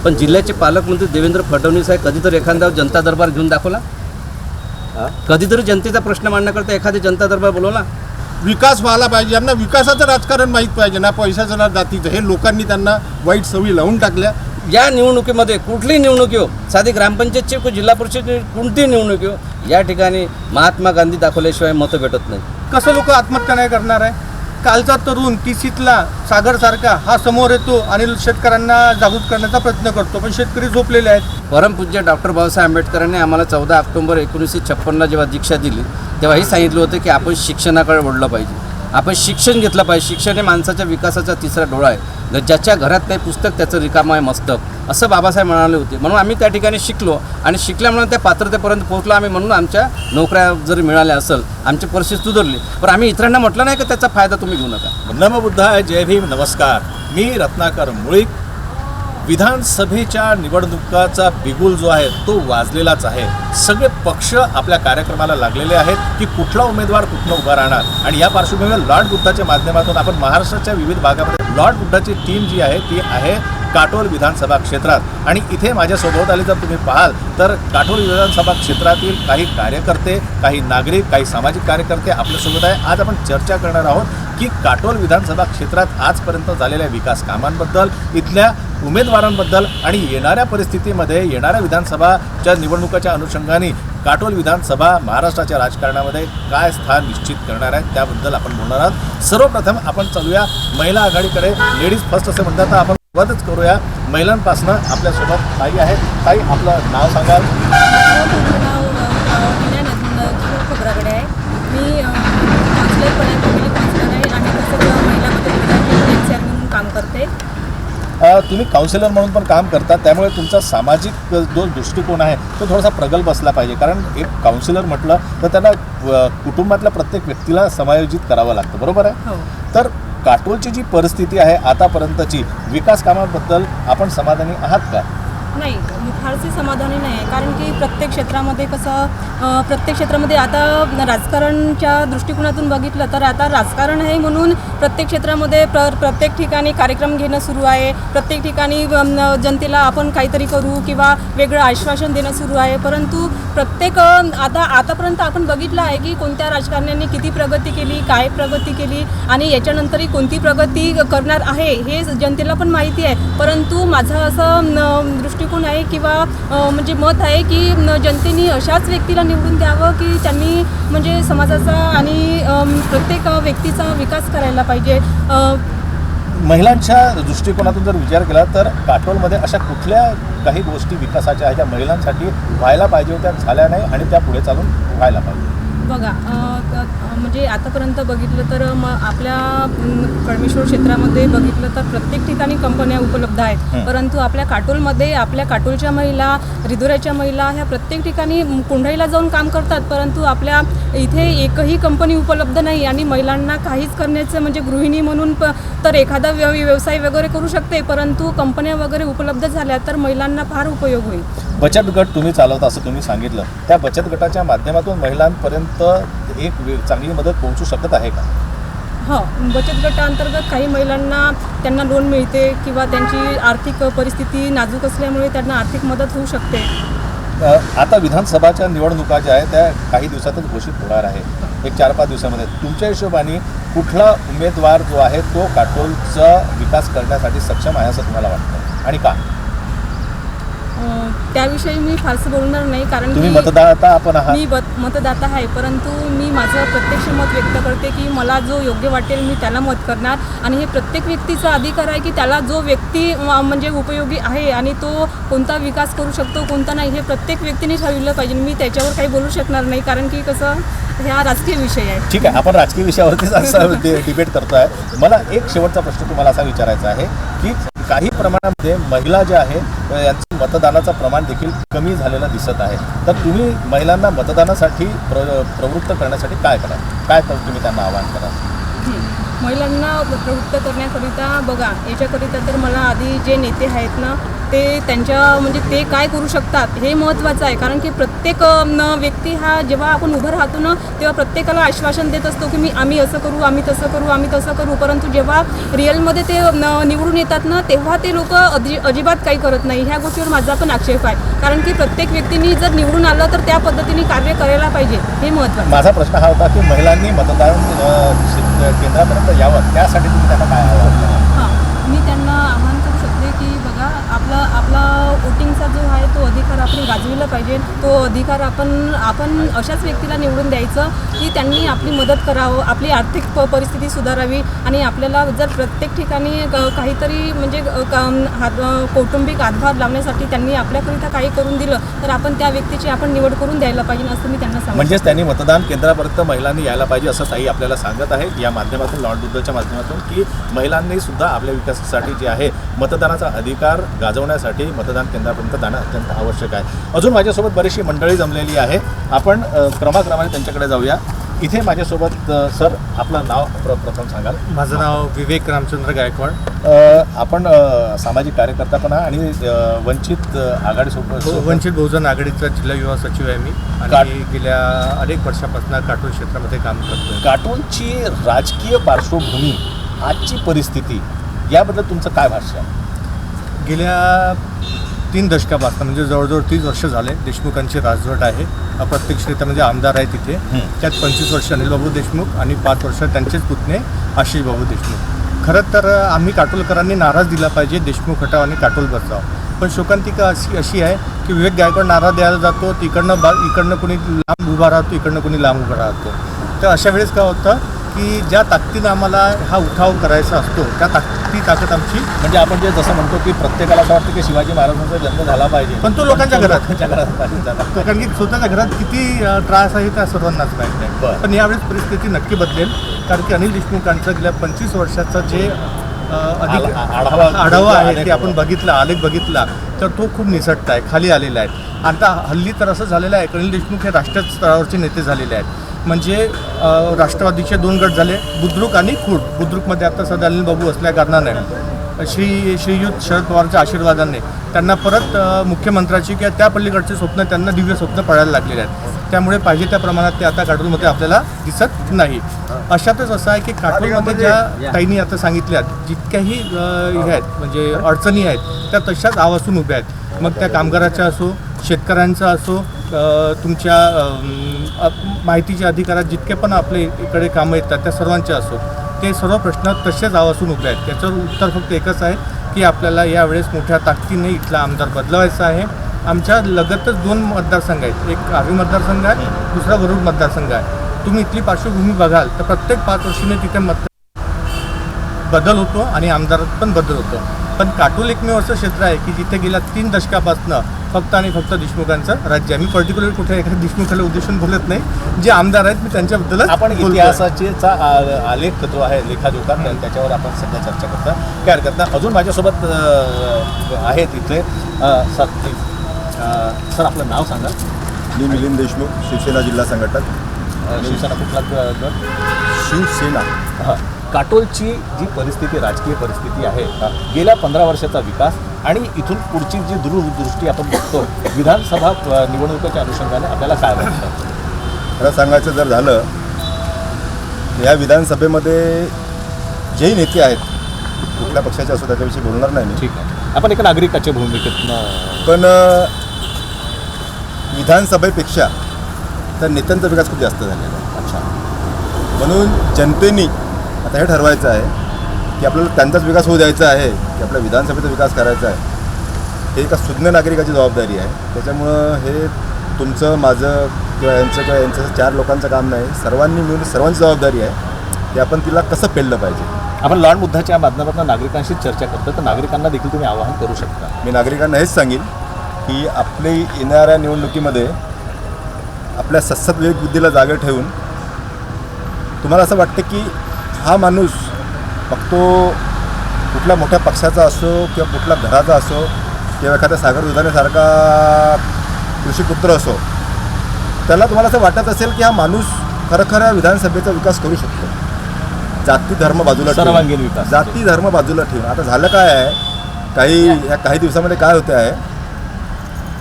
पण जिल्ह्याचे पालकमंत्री देवेंद्र फडणवीस आहे कधीतरी एखादा जनता दरबार घेऊन दाखवला? कधीतरी जनतेचा प्रश्न मांडण्याकरता एखादी जनता दरबार बोलवला? विकास व्हायला पाहिजे, यांना विकासाचं राजकारण माहीत पाहिजे ना पैशाचं ना जातीचं. हे लोकांनी त्यांना वाईट सवयी लावून टाकल्या. या निवडणुकीमध्ये कुठलीही निवडणुकी हो, साधी ग्रामपंचायतची जिल्हा परिषद कोणतीही निवडणुकी हो, या ठिकाणी महात्मा गांधी दाखवल्याशिवाय मतं भेटत नाही. कसं लोक आत्महत्या नाही करणार आहे? कालचा तरुण तिसीतला सागरसारखा हा समोर येतो आणि शेतकऱ्यांना जागृत करण्याचा प्रयत्न करतो, पण शेतकरी झोपलेले आहेत. परमपूज्य डॉक्टर बाबासाहेब आंबेडकरांनी आम्हाला 14 ऑक्टोबर 1956 जेव्हा दीक्षा दिली तेव्हाही सांगितलं होतं की आपण शिक्षणाकडे वळलं पाहिजे, आपण शिक्षण घेतलं पाहिजे. शिक्षण हे माणसाच्या विकासाचा तिसरा डोळा आहे. ज्याच्या घरात नाही पुस्तक त्याचं रिकामं आहे मस्तक, असं बाबासाहेब म्हणाले होते. म्हणून आम्ही त्या ठिकाणी शिकलो आणि शिकल्यामुळे त्या पात्रतेपर्यंत पोहोचलो आम्ही. म्हणून आमच्या नोकऱ्या जरी मिळाल्या असेल, आमची परिस्थिती सुधारली, पण आम्ही इतरांना म्हटलं नाही की त्याचा फायदा तुम्ही घेऊ नका. नमो बुद्धाय, जय भीम, नमस्कार. मी रत्नाकर मुळीक. विधानसभेच्या निवडणुकाचा बिगुल जो आहे तो वाजलेलाच आहे. सगळे पक्ष आपल्या कार्यक्रमाला लागलेले आहेत की कुठला उमेदवार कुठला उभा राहणार. आणि या पार्श्वभूमीवर लॉर्ड बुद्धाच्या माध्यमातून आपण महाराष्ट्राच्या विविध भागामध्ये लॉर्ड बुद्धाची टीम जी आहे ती आहे काटोल विधानसभा क्षेत्रात. आणि इथे माझ्यासोबत आले जर तुम्ही पाहाल तर काटोल विधानसभा क्षेत्रातील काही कार्यकर्ते, काही नागरिक, काही सामाजिक कार्यकर्ते आपल्यासोबत आहे. आज आपण चर्चा करणार आहोत की काटोल विधानसभा क्षेत्रात आजपर्यंत झालेल्या विकास कामांबद्दल, इथल्या उमेदवारांबद्दल आणि येणाऱ्या परिस्थितीमध्ये येणाऱ्या विधानसभाच्या निवडणुकाच्या अनुषंगाने काटोल विधानसभा महाराष्ट्राच्या राजकारणामध्ये काय स्थान निश्चित करणार आहे त्याबद्दल आपण बोलणार आहोत. सर्वप्रथम आपण चालूया महिला आघाडीकडे. लेडीज फर्स्ट असे म्हणतात, तर आपण सुरुवातच करूया महिलांपासून. आपल्यासोबत ताई आहेत. ताई, आपलं नाव सांगाल? माझं नाव खोबरागडे आहे. मी काउन्सिलर आहे आणि तसंच महिला मदत म्हणून काम करते. तुम्ही काउन्सिलर म्हणून पण काम करता, त्यामुळे तुमचा सामाजिक जो दृष्टिकोन आहे तो थोडासा प्रगल्भ असला पाहिजे. कारण एक काउन्सिलर म्हटलं तर त्यांना कुटुंबातल्या प्रत्येक व्यक्तीला समायोजित करावं लागतं, बरोबर आहे? हो. तर काटोलची जी परिस्थिती आहे आतापर्यंतची, विकास कामाबद्दल आपण समाधानी आहात का? नाही, मी फारशी समाधानी नाही आहे. कारण की प्रत्येक क्षेत्रामध्ये प्रत्येक क्षेत्रामध्ये आता राजकारणच्या दृष्टिकोनातून बघितलं तर आता राजकारण आहे म्हणून प्रत्येक क्षेत्रामध्ये प्रत्येक ठिकाणी कार्यक्रम घेणं सुरू आहे. प्रत्येक ठिकाणी जनतेला आपण काहीतरी करू किंवा वेगळं आश्वासन देणं सुरू आहे. परंतु आतापर्यंत आपण बघितलं आहे की कोणत्या राजकारण्यांनी किती प्रगती केली, काय प्रगती केली आणि याच्यानंतरही कोणती प्रगती करणार आहे हे जनतेला पण माहिती आहे. परंतु माझं असं दृष्टिकोन आहे किंवा म्हणजे मत आहे की जनतेने अशाच व्यक्तीला निवडून द्यावं की त्यांनी म्हणजे समाजाचा आणि प्रत्येक व्यक्तीचा विकास करायला पाहिजे. महिलांच्या दृष्टिकोनातून जर विचार केला तर काटोलमध्ये अशा कुठल्या काही गोष्टी विकासाच्या आहेत ज्या महिलांसाठी व्हायला पाहिजे होत्या, झाल्या नाही आणि त्या पुढे चालून व्हायला पाहिजे? बघा, म्हणजे आतापर्यंत बघितलं तर आपल्या कळमेश्वर क्षेत्रामध्ये बघितलं तर प्रत्येक ठिकाणी कंपन्या उपलब्ध आहेत. परंतु आपल्या काटोलमध्ये आपल्या काटोलच्या महिला, रिधोऱ्याच्या महिला ह्या प्रत्येक ठिकाणी कोंढाईला जाऊन काम करतात. परंतु आपल्या इथे एकही कंपनी उपलब्ध नाही आणि महिलांना काहीच करण्याचं म्हणजे गृहिणी म्हणून तर एखादा व्यवसाय वगैरे करू शकते. परंतु कंपन्या वगैरे उपलब्ध झाल्या तर महिलांना फार उपयोग होईल. बचत गट तुम्ही चालवता असं तुम्ही सांगितलं, त्या बचत गटाच्या माध्यमातून महिलांपर्यंत एक चांगली मदत पोहोचू शकत आहे का? हो, बचत गटाअंतर्गत काही महिलांना त्यांना लोन मिळते किंवा त्यांची आर्थिक परिस्थिती नाजूक असल्यामुळे त्यांना आर्थिक मदत होऊ शकते. आता विधानसभाच्या निवडणुका ज्या आहेत त्या काही दिवसातच घोषित होणार आहे, एक 4-5 दिवसामध्ये. तुमच्या हिशोबाने कुठला उमेदवार जो आहे तो काटोलचा विकास करण्यासाठी सक्षम आहे असं तुम्हाला वाटतं आणि का? त्याविषयी मी फारसं बोलणार नाही कारण तुम्ही की मतदाता आपण आहात. मी मतदाता आहे. परंतु मी माझं प्रत्यक्ष मत व्यक्त करते की मला जो योग्य वाटेल मी त्याला मत करणार. आणि हे प्रत्येक व्यक्तीचा अधिकार आहे की त्याला जो व्यक्ती म्हणजे उपयोगी आहे आणि तो कोणता विकास करू शकतो कोणता नाही हे प्रत्येक व्यक्तीने ठरविलं पाहिजे. मी त्याच्यावर काही बोलू शकणार नाही कारण की कसं हा राजकीय विषय आहे. ठीक आहे, आपण राजकीय विषयावरतीच असं डिबेट करतो आहे. मला एक शेवटचा प्रश्न तुम्हाला असा विचारायचा आहे की काही प्रमाणामध्ये महिला ज्या आहेत यांचं मतदानाचं प्रमाण देखील कमी झालेलं दिसत आहे. तर तुम्ही महिलांना मतदानासाठी प्रवृत्त करण्यासाठी काय कराल? काय तुम्ही त्यांना आवाहन कराल? महिलांना प्रवृत्त करण्याकरिता बघा, याच्याकरिता तर मला आधी जे नेते आहेत ना ते त्यांच्या म्हणजे ते काय करू शकतात हे महत्त्वाचं आहे. कारण की प्रत्येक व्यक्ती हा जेव्हा आपण उभं राहतो ना तेव्हा प्रत्येकाला आश्वासन देत असतो की आम्ही असं करू, आम्ही तसं करू, परंतु जेव्हा रिअलमध्ये ते निवडून येतात ना तेव्हा ते लोक अजिबात काही करत नाही. ह्या गोष्टीवर माझा पण आक्षेप आहे. कारण की प्रत्येक व्यक्तीने जर निवडून आलं तर त्या पद्धतीने कार्य करायला पाहिजे, हे महत्त्वाचं. माझा प्रश्न हा होता की महिलांनी मतदान केंद्रापर्यंत यावं, त्यासाठी तुम्ही त्यांना काय आव्हान? हां, मी त्यांना आवाहन करू शकते की बघा, आपला वोटिंगचा जो आहे तो अधिकार आपण गाजविला पाहिजे. तो अधिकार आपण अशाच व्यक्तीला निवडून द्यायचं की त्यांनी आपली मदत करावं, आपली आर्थिक परिस्थिती सुधारावी. आणि आपल्याला जर प्रत्येक ठिकाणी काहीतरी म्हणजे कौटुंबिक हातभार लावण्यासाठी त्यांनी आपल्याकरिता काही करून दिलं तर आपण त्या व्यक्तीची आपण निवड करून द्यायला पाहिजे, असं मी त्यांना सांगते. म्हणजेच त्यांनी मतदान केंद्रापर्यंत महिलांनी यायला पाहिजे असं ताई आपल्याला सांगत आहे या माध्यमातून, लॉर्ड बुद्धच्या माध्यमातून, की महिलांनी सुद्धा आपल्या विकासासाठी जे आहे मतदानाचा अधिकार गाजवण्यासाठी मतदान केंद्रापर्यंत जाणं अत्यंत आवश्यक आहे. अजून माझ्यासोबत बरीचशी मंडळी जमलेली आहे. आपण क्रमाक्रमाने त्यांच्याकडे जाऊया. इथे माझ्यासोबत सर, आपलं नाव प्रथम सांगाल? माझं नाव विवेक रामचंद्र गायकवाड. आपण सामाजिक कार्यकर्ता पण आहे आणि वंचित आघाडीसोबत वंचित बहुजन आघाडीचा जिल्हा युवा सचिव आहे मी आणि गेल्या अनेक वर्षापासून काटोल क्षेत्रामध्ये काम करतो. काटोलची राजकीय पार्श्वभूमी, आजची परिस्थिती याबद्दल तुमचं काय भाष्य आहे? गेल्या 3 दशकापासून म्हणजे जवळजवळ 30 वर्ष झाले देशमुखांची राजवट आहे. अप्रत्यक्ष रित्या म्हणजे आमदार आहे तिथे. त्यात 25 वर्ष अनिलबाबू देशमुख आणि 5 वर्ष त्यांचेच पुतणे आशिषबाबू देशमुख. खरं तर आम्ही काटोलकरांनी नाराज दिला पाहिजे, देशमुख हटाव आणि काटोल बचाव. पण शोकांतिका अशी आहे की विवेक गायकवाड नारा द्यायला जातो, इकडनं कोणी लांब उभा राहतो, इकडनं कोणी लांब उभा राहतो. तर अशा वेळेस काय होतं की ज्या ताकदीनं आम्हाला हा उठाव करायचा असतो त्या ताकद आमची म्हणजे आपण जे जसं म्हणतो की प्रत्येकाला असं वाटतं की शिवाजी महाराजांचा जन्म झाला पाहिजे, पण तो लोकांच्या घरात पाहिजे झाला. कारण की स्वतःच्या घरात किती त्रास आहे त्या सर्वांनाच माहीत नाही. बरं. पण यावेळेस परिस्थिती नक्की बदलेल. कारण की अनिल देशमुखांचं गेल्या 25 वर्षाचा जे आढावा आहे ते आपण बघितला, आलेख बघितला तर तो खूप निसटत आहे, खाली आलेला आहे. आता हल्ली तर असं झालेलं आहे की अनिल देशमुख हे राष्ट्रीय स्तरावरचे नेते झालेले आहेत. म्हणजे राष्ट्रवादीचे 2 गट झाले, बुद्रुक आणि खूट. बुद्रुकमध्ये आता सध्या अनिलबाबू असल्या कारणाने श्रीयुत शरद पवारच्या आशीर्वादाने त्यांना परत मुख्यमंत्र्याची किंवा त्या पलीकडचे स्वप्न त्यांना दिव्य स्वप्न पडायला लागलेले आहेत. त्यामुळे पाहिजे त्या प्रमाणात ते आता काटोलमध्ये आपल्याला दिसत नाही. अशातच असं आहे की काटोलमध्ये ज्या ताईंनी आता सांगितल्यात जितक्याही हे आहेत म्हणजे अडचणी आहेत त्या तशाच आवासून उभ्या आहेत. मग त्या कामगाराच्या असो, शेतकऱ्यांचा असो, तुमच्या माहितीच्या अधिकारात जितके पण आपले इकडे कामं येतात त्या सर्वांचे असो, ते सर्व प्रश्न तसेच आवासून उभे आहेत. त्याचं उत्तर फक्त एकच आहे की आपल्याला यावेळेस मोठ्या ताकदीने इथला आमदार बदलवायचा आहे. आमच्या लगतच 2 मतदारसंघ आहेत, एक आर्वी मतदारसंघ आहे, दुसरा वरुड मतदारसंघ आहे. तुम्ही इथली पार्श्वभूमी बघाल तर प्रत्येक 5 वर्षाने तिथे बदल होतो आणि आमदारात पण बदल होतो. पण काटोल एकमेव असं क्षेत्र आहे की जिथे गेल्या 3 दशकापासून फक्त आणि फक्त देशमुखांचं राज्य आहे. मी पर्टिक्युलर कुठे एखाद्या देशमुखाला उद्देशून बोलत नाही, जे आमदार आहेत मी त्यांच्याबद्दलच आपण इतिहासाचा आलेख जो आहे, लेखाजोखा, त्याच्यावर आपण सध्या चर्चा करता. काय हरकत नाही. अजून माझ्यासोबत आहेत इथे सर, आपलं नाव सांगा. मी मिलिंद देशमुख, शिवसेना जिल्हा संघटक. शिवसेना कुठला गट? शिवसेना. हां. काटोलची जी परिस्थिती, राजकीय परिस्थिती आहे, गेल्या 15 वर्षाचा विकास आणि इथून पुढची जी दूरदृष्टी आपण बघतो विधानसभा निवडणुकीच्या अनुषंगाने आपल्याला काय वाटतं? खरं सांगायचं जर झालं या विधानसभेमध्ये जेही नेते आहेत कुठल्या पक्षाचे असो त्याच्याविषयी बोलणार नाही मी. ठीक आहे, आपण एका नागरिकाच्या भूमिकेतनं पण विधानसभेपेक्षा तर नेत्यांचा विकास खूप जास्त झालेला आहे. अच्छा. म्हणून जनतेने आता हे ठरवायचं आहे की आपल्याला त्यांचाच विकास होऊ द्यायचा आहे की आपल्या विधानसभेचा विकास करायचा आहे. हे एका सुज्ञ नागरिकाची जबाबदारी आहे. त्याच्यामुळं हे तुमचं, माझं किंवा यांचं 4 लोकांचं काम नाही, सर्वांनी मिळून सर्वांची जबाबदारी आहे की आपण तिला कसं पेललं पाहिजे. आपण लॉर्ड बुद्धाच्या माध्यमातून नागरिकांशी चर्चा करतो, तर नागरिकांना देखील तुम्ही आवाहन करू शकता. मी नागरिकांना हेच सांगेन की आपली येणाऱ्या निवडणुकीमध्ये आपल्या सत्सद विवेकबुद्धीला जागा ठेवून तुम्हाला असं वाटतं की हा माणूस मग तो कुठल्या मोठ्या पक्षाचा असो किंवा कुठल्या घराचा असो किंवा एखाद्या सागर दुधानेसारखा कृषीपुत्र असो, त्याला तुम्हाला असं वाटत असेल की हा माणूस खरखर विधानसभेचा विकास करू शकतो. जाती धर्म बाजूला ठेवून- सर्वांगीण विकास. जाती धर्म बाजूला ठेवून आता झालं काय आहे, काही दिवसामध्ये काय होतं आहे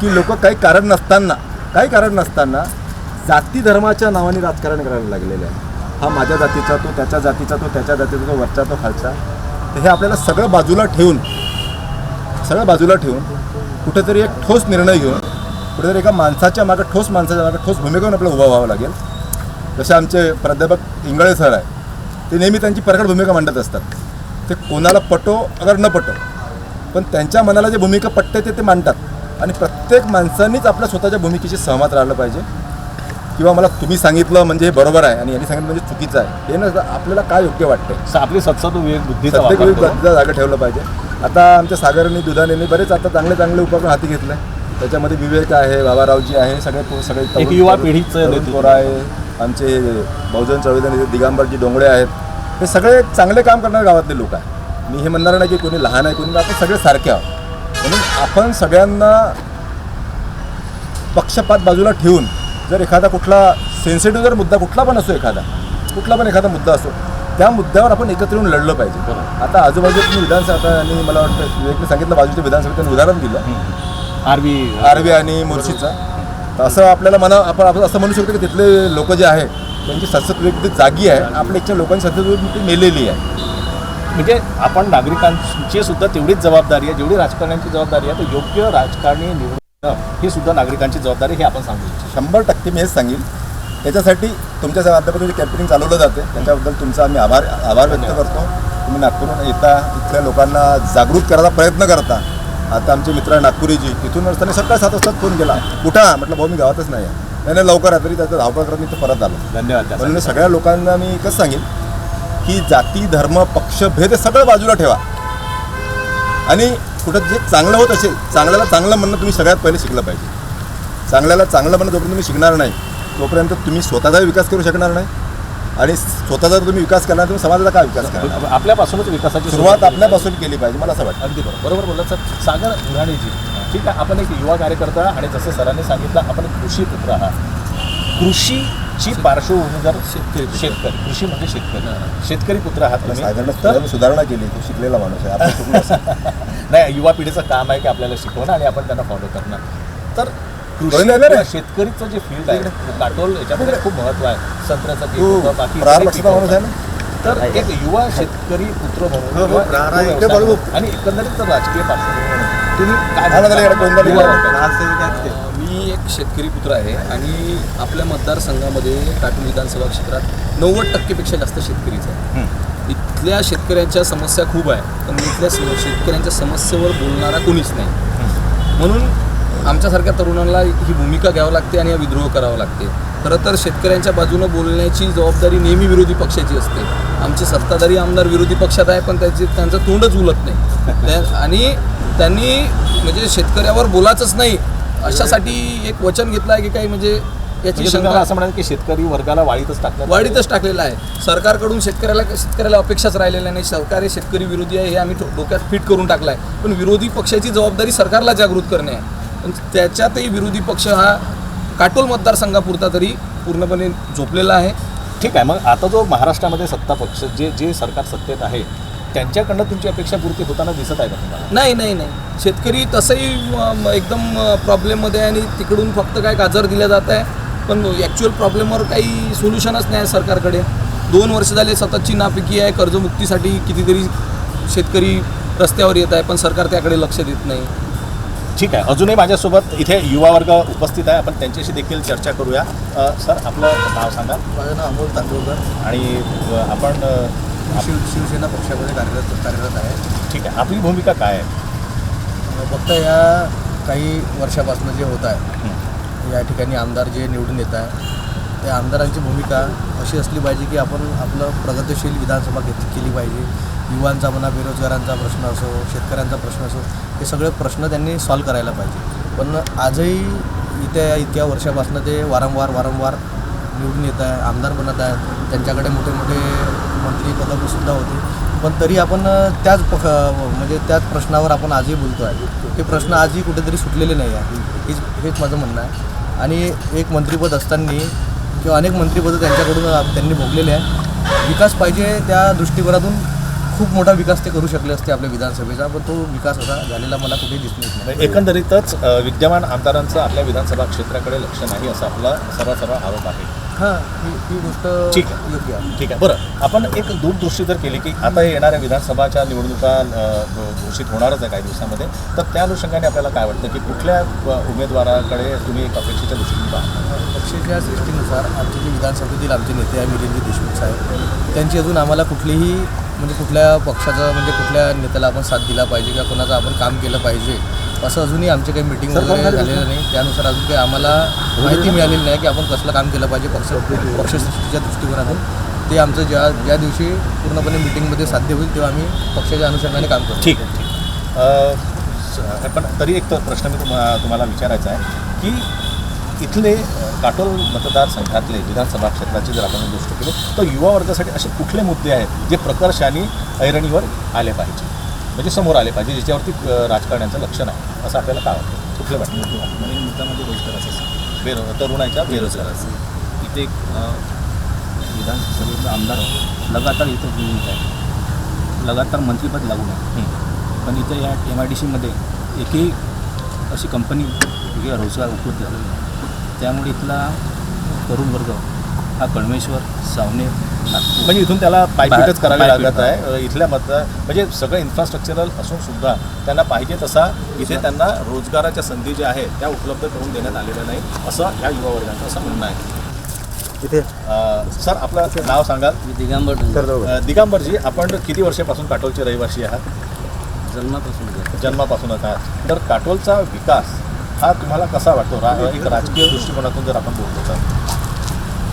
की लोक काही कारण नसताना जाती धर्माच्या नावाने राजकारण करायला लागलेले आहे. हा माझ्या जातीचा, तो त्याच्या जातीचा, तो त्याच्या जातीचा, तो वरचा, तो खालचा. तर हे आपल्याला सगळं बाजूला ठेवून कुठेतरी एक ठोस निर्णय घेऊन कुठेतरी एका माणसाच्या मागे ठोस भूमिका घेऊन आपल्याला उभा व्हावं लागेल. जसे आमचे प्राध्यापक इंगळे सर आहे, ते नेहमी त्यांची प्रकट भूमिका मांडत असतात. ते कोणाला पटो अगर न पटो, पण त्यांच्या मनाला जे भूमिका पटते ते मांडतात. आणि प्रत्येक माणसांनीच आपल्या स्वतःच्या भूमिकेशी सहमत राहिलं पाहिजे. किंवा मला तुम्ही सांगितलं म्हणजे हे बरोबर आहे आणि यांनी सांगितलं म्हणजे चुकीचं आहे, हे न आपल्याला काय योग्य वाटतं आपली सत्सद विवेक बुद्धीचा प्रत्येक वापर वेळी करून. जागा ठेवलं पाहिजे. आता आमच्या सागरनी दुधाने बरेच आता चांगले उपक्रम हाती घेतले. त्याच्यामध्ये विवेक आहे, बाबारावजी आहे, सगळे एक युवा पिढीचं नेतृत्व. पोरं आहे, आमचे बहुजन चळवळीचे नेते दिगंबरजी डोंगळे आहेत. हे सगळे चांगले काम करणारे गावातले लोक आहे. मी हे म्हणणार नाही की कोणी लहान आहे कोणी, आपण सगळे सारखे आहोत. म्हणून आपण सगळ्यांना पक्षपात बाजूला ठेवून जर एखादा कुठला सेन्सिटिव्ह जर मुद्दा कुठला पण एखादा मुद्दा असो, त्या मुद्द्यावर आपण एकत्र येऊन लढलं पाहिजे. आता आजूबाजूला तुम्ही विधानसभा आणि मला वाटतं विवेकने सांगितलं बाजूच्या विधानसभेत त्यांनी उदाहरण दिलं आरबी आणि मोर्शीचं. तर असं आपल्याला आपण असं म्हणू शकतो की तिथले लोक जे आहे त्यांची सत्सद जागी आहे, आपल्या इच्छा लोकांची सत्सद मेलेली आहे. म्हणजे आपण नागरिकांची सुद्धा तेवढीच जबाबदारी आहे जेवढी राजकारण्यांची जबाबदारी आहे. तर योग्य राजकारणी निवडणं ही सुद्धा नागरिकांची जबाबदारी हे आपण सांगू इच्छितो. 100% मी हेच सांगेन. त्याच्यासाठी तुमच्या माध्यमातून जे कॅम्पेनिंग चालवलं जाते त्यांच्याबद्दल तुमचा आम्ही आभार व्यक्त करतो. तुम्ही नागपूरहून येता, इथल्या लोकांना जागृत करायचा प्रयत्न करता. आता आमचे मित्र नागपुरीजी तिथून असताना सकाळी 7 वाजता फोन केला, कुठं म्हटलं भाऊ मी गावातच नाही आहे. नाही लवकर आहे, तरी त्याचा धावपळ करत मी इथं परत आलो. धन्यवाद. म्हणून सगळ्या लोकांना मी एकच सांगेन की जाती धर्म पक्ष भेद हे सगळं बाजूला ठेवा. आणि कुठं जे चांगलं होत असेल चांगल्याला चांगलं म्हणणं तुम्ही सगळ्यात पहिले शिकलं पाहिजे. चांगल्याला चांगलं म्हणणं जोपर्यंत तुम्ही शिकणार नाही तोपर्यंत तुम्ही स्वतःचा विकास करू शकणार नाही. आणि स्वतःचा जर तुम्ही विकास करणार तुम्ही समाजाचा काय विकास करणार. आपल्यापासूनच विकासाची सुरुवात आपल्यापासून केली पाहिजे मला असं वाटतं. अगदी बरोबर बोलला सर. सागर उराणीजी, ठीक आहे, आपण एक युवा कार्यकर्ता आणि जसं सरांनी सांगितलं आपण कृषी पुत्र आहात. कृषीची पार्श्वभूमी जर शेतकरी कृषी म्हणजे शेतकरी पुत्र आहात तुम्ही. साधारण सुधारणा केली, तो शिकलेला माणूस आहे, आपण चुकलो असं. नाही, युवा पिढीचं काम आहे की आपल्याला शिकवणं आणि आपण त्यांना फॉलो करणं. तर शेतकरीचं जे फील्ड आहे काटोल याच्यामध्ये खूप महत्त्व आहे. संत्र्याचं पीक होतं, बाकी माणूस आहे ना. तर एक युवा शेतकरी पुत्र म्हणून आणि एकंदरीत तर राजकीय पार्श्वभूमी म्हणून तुम्ही काय मी एक शेतकरी पुत्र आहे आणि आपल्या मतदारसंघामध्ये काटोल विधानसभा क्षेत्रात 90%पेक्षा जास्त शेतकरीच आहे. इथल्या शेतकऱ्यांच्या समस्या खूप आहे, पण इथल्या शेतकऱ्यांच्या समस्येवर बोलणारा कोणीच नाही. म्हणून आमच्यासारख्या तरुणांना ही भूमिका घ्यावी लागते आणि हा विद्रोह करावा लागते. खरं तर शेतकऱ्यांच्या बाजूनं बोलण्याची जबाबदारी नेहमी विरोधी पक्षाची असते. आमचे सत्ताधारी आमदार विरोधी पक्षात आहे, पण त्यांचं तोंडच उलत नाही. आणि त्यांनी म्हणजे शेतकऱ्यावर बोलायचंच नाही अशासाठी एक वचन घेतलं आहे की काही म्हणजे याची शंका असं म्हणाल की शेतकरी वर्गाला वाढीतच टाकलेलं आहे. सरकारकडून शेतकऱ्याला अपेक्षाच राहिलेल्या नाही. सरकार हे शेतकरी विरोधी आहे हे आम्ही डोक्यात फिट करून टाकलं आहे. पण विरोधी पक्षाची जबाबदारी सरकारला जागृत करणे आहे. पण त्याच्यातही विरोधी पक्ष हा काटोल मतदारसंघापुरता तरी पूर्णपणे झोपलेला आहे. ठीक आहे, मग आता जो महाराष्ट्रामध्ये सत्ता पक्ष जे सरकार सत्तेत आहे त्यांच्याकडनं तुमची अपेक्षा पूर्ती होताना दिसत आहे का तुम्हाला? नाही. शेतकरी तसंही एकदम प्रॉब्लेममध्ये आहे आणि तिकडून फक्त काय गाजर दिल्या जात आहे, पण ॲक्च्युअल प्रॉब्लेमवर काही सोल्युशनच नाही आहे सरकारकडे. 2 वर्ष झाले सततची नापिकी आहे. कर्जमुक्तीसाठी कितीतरी शेतकरी रस्त्यावर येत आहे, पण सरकार त्याकडे लक्ष देत नाही. ठीक आहे, अजूनही माझ्यासोबत इथे युवा वर्ग उपस्थित आहे, आपण त्यांच्याशी देखील चर्चा करूया. सर, आपलं नाव सांगा. माझं नाव अमोल तांदूळकर आणि आपण शिवसेना पक्षामध्ये कार्यरत आहे. ठीक आहे, आपली भूमिका काय आहे? फक्त या काही वर्षापासून जे होत आहे या ठिकाणी आमदार जे निवडून येत आहे त्या आमदारांची भूमिका अशी असली पाहिजे की आपण आपलं प्रगतिशील विधानसभा केली पाहिजे. युवांचा म्हणा, बेरोजगारांचा प्रश्न असो, शेतकऱ्यांचा प्रश्न असो, हे सगळे प्रश्न त्यांनी सॉल्व करायला पाहिजे. पण आजही इतक्या वर्षापासून ते वारंवार निवडून येत आहे, आमदार बनत आहे. त्यांच्याकडे मोठे मंत्रीपदसुद्धा होते, पण तरी आपण त्याच प्रश्नावर आपण आजही बोलतो आहे. हे प्रश्न आजही कुठेतरी सुटलेले नाही आहे. हेच माझं म्हणणं आहे. आणि एक मंत्रिपद असताना किंवा अनेक मंत्रिपदं त्यांच्याकडून त्यांनी भोगलेले आहे. विकास पाहिजे त्या दृष्टिकोनातून खूप मोठा विकास ते करू शकले असते आपल्या विधानसभेचा, पण तो विकास असा झालेला मला कुठेही दिसून येत नाही. एकंदरीतच विद्यमान आमदारांचं आपल्या विधानसभा क्षेत्राकडे लक्ष नाही असा आपला सर्व आरोप आहे. हां, ही गोष्ट ठीक आहे. योग्य आहे. ठीक आहे. बरं, आपण एक दूरदृष्टी जर केली की आता हे येणाऱ्या विधानसभाच्या निवडणुका घोषित होणारच आहे काही दिवसामध्ये, तर त्या अनुषंगाने आपल्याला काय वाटतं की कुठल्या उमेदवाराकडे तुम्ही एक अपेक्षेच्या दृष्टीने पाहता? पक्षाच्या सृष्टीनुसार आमचे जे विधानसभेतील आमचे नेते आहे वीरेंद्र देशमुख साहेब, त्यांची अजून आम्हाला कुठलीही म्हणजे कुठल्या पक्षाचं म्हणजे कुठल्या नेत्याला आपण साथ दिला पाहिजे किंवा कोणाचं आपण काम केलं पाहिजे असं अजूनही आमचे काही मिटिंग वगैरे झालेलं नाही. त्यानुसार अजून काही आम्हाला माहिती मिळालेली नाही की आपण कसलं काम केलं पाहिजे पक्षसृष्टीच्या दृष्टिकोनातून. ते आमचं ज्या दिवशी पूर्णपणे मिटिंगमध्ये साध्य होईल तेव्हा आम्ही पक्षाच्या अनुषंगाने काम करू. ठीक आहे. पण तरी एक प्रश्न मी तुम्हाला विचारायचा आहे की इथले काटोल मतदारसंघातले विधानसभा क्षेत्राची जर आपण गोष्ट केली तर युवा वर्गासाठी असे कुठले मुद्दे आहेत जे प्रकर्षाने ऐरणीवर आले पाहिजे, म्हणजे समोर आले पाहिजे, ज्याच्यावरती राजकारण्यांचं लक्ष नाही असं आपल्याला काय वाटतं? कुठले वाटतं? मेन मुद्दा म्हणजे रोजगाराचा, तरुणाच्या बेरोजगाराचं. इथे विधानसभेचा आमदार लगातार इथं भूमिका आहे, लगातार मंत्रिपद लागू आहे, पण इथं या MIDC एकही अशी कंपनी किंवा रोजगार उपलब्ध झालेला नाही. त्यामुळे इथला तरुण वर्ग हा कळमेश्वर, सावनेर, नागपूर म्हणजे इथून त्याला पायपीटच करावी पायपीट लागत आहे. इथल्या म्हणजे सगळं इन्फ्रास्ट्रक्चरल असून सुद्धा त्यांना पाहिजे तसा इथे त्यांना रोजगाराच्या संधी ज्या आहेत त्या उपलब्ध करून देण्यात आलेल्या नाही असं या युवा वर्गाचं असं म्हणणं आहे. इथे सर, आपलं नाव सांगाल? मी दिगंबर दिगंबरजी, आपण किती वर्षापासून काटोलचे रहिवासी आहात? जन्मापासूनच आहात. तर काटोलचा विकास हा तुम्हाला कसा वाटतो एक राजकीय दृष्टिकोनातून जर आपण बोलतो तर,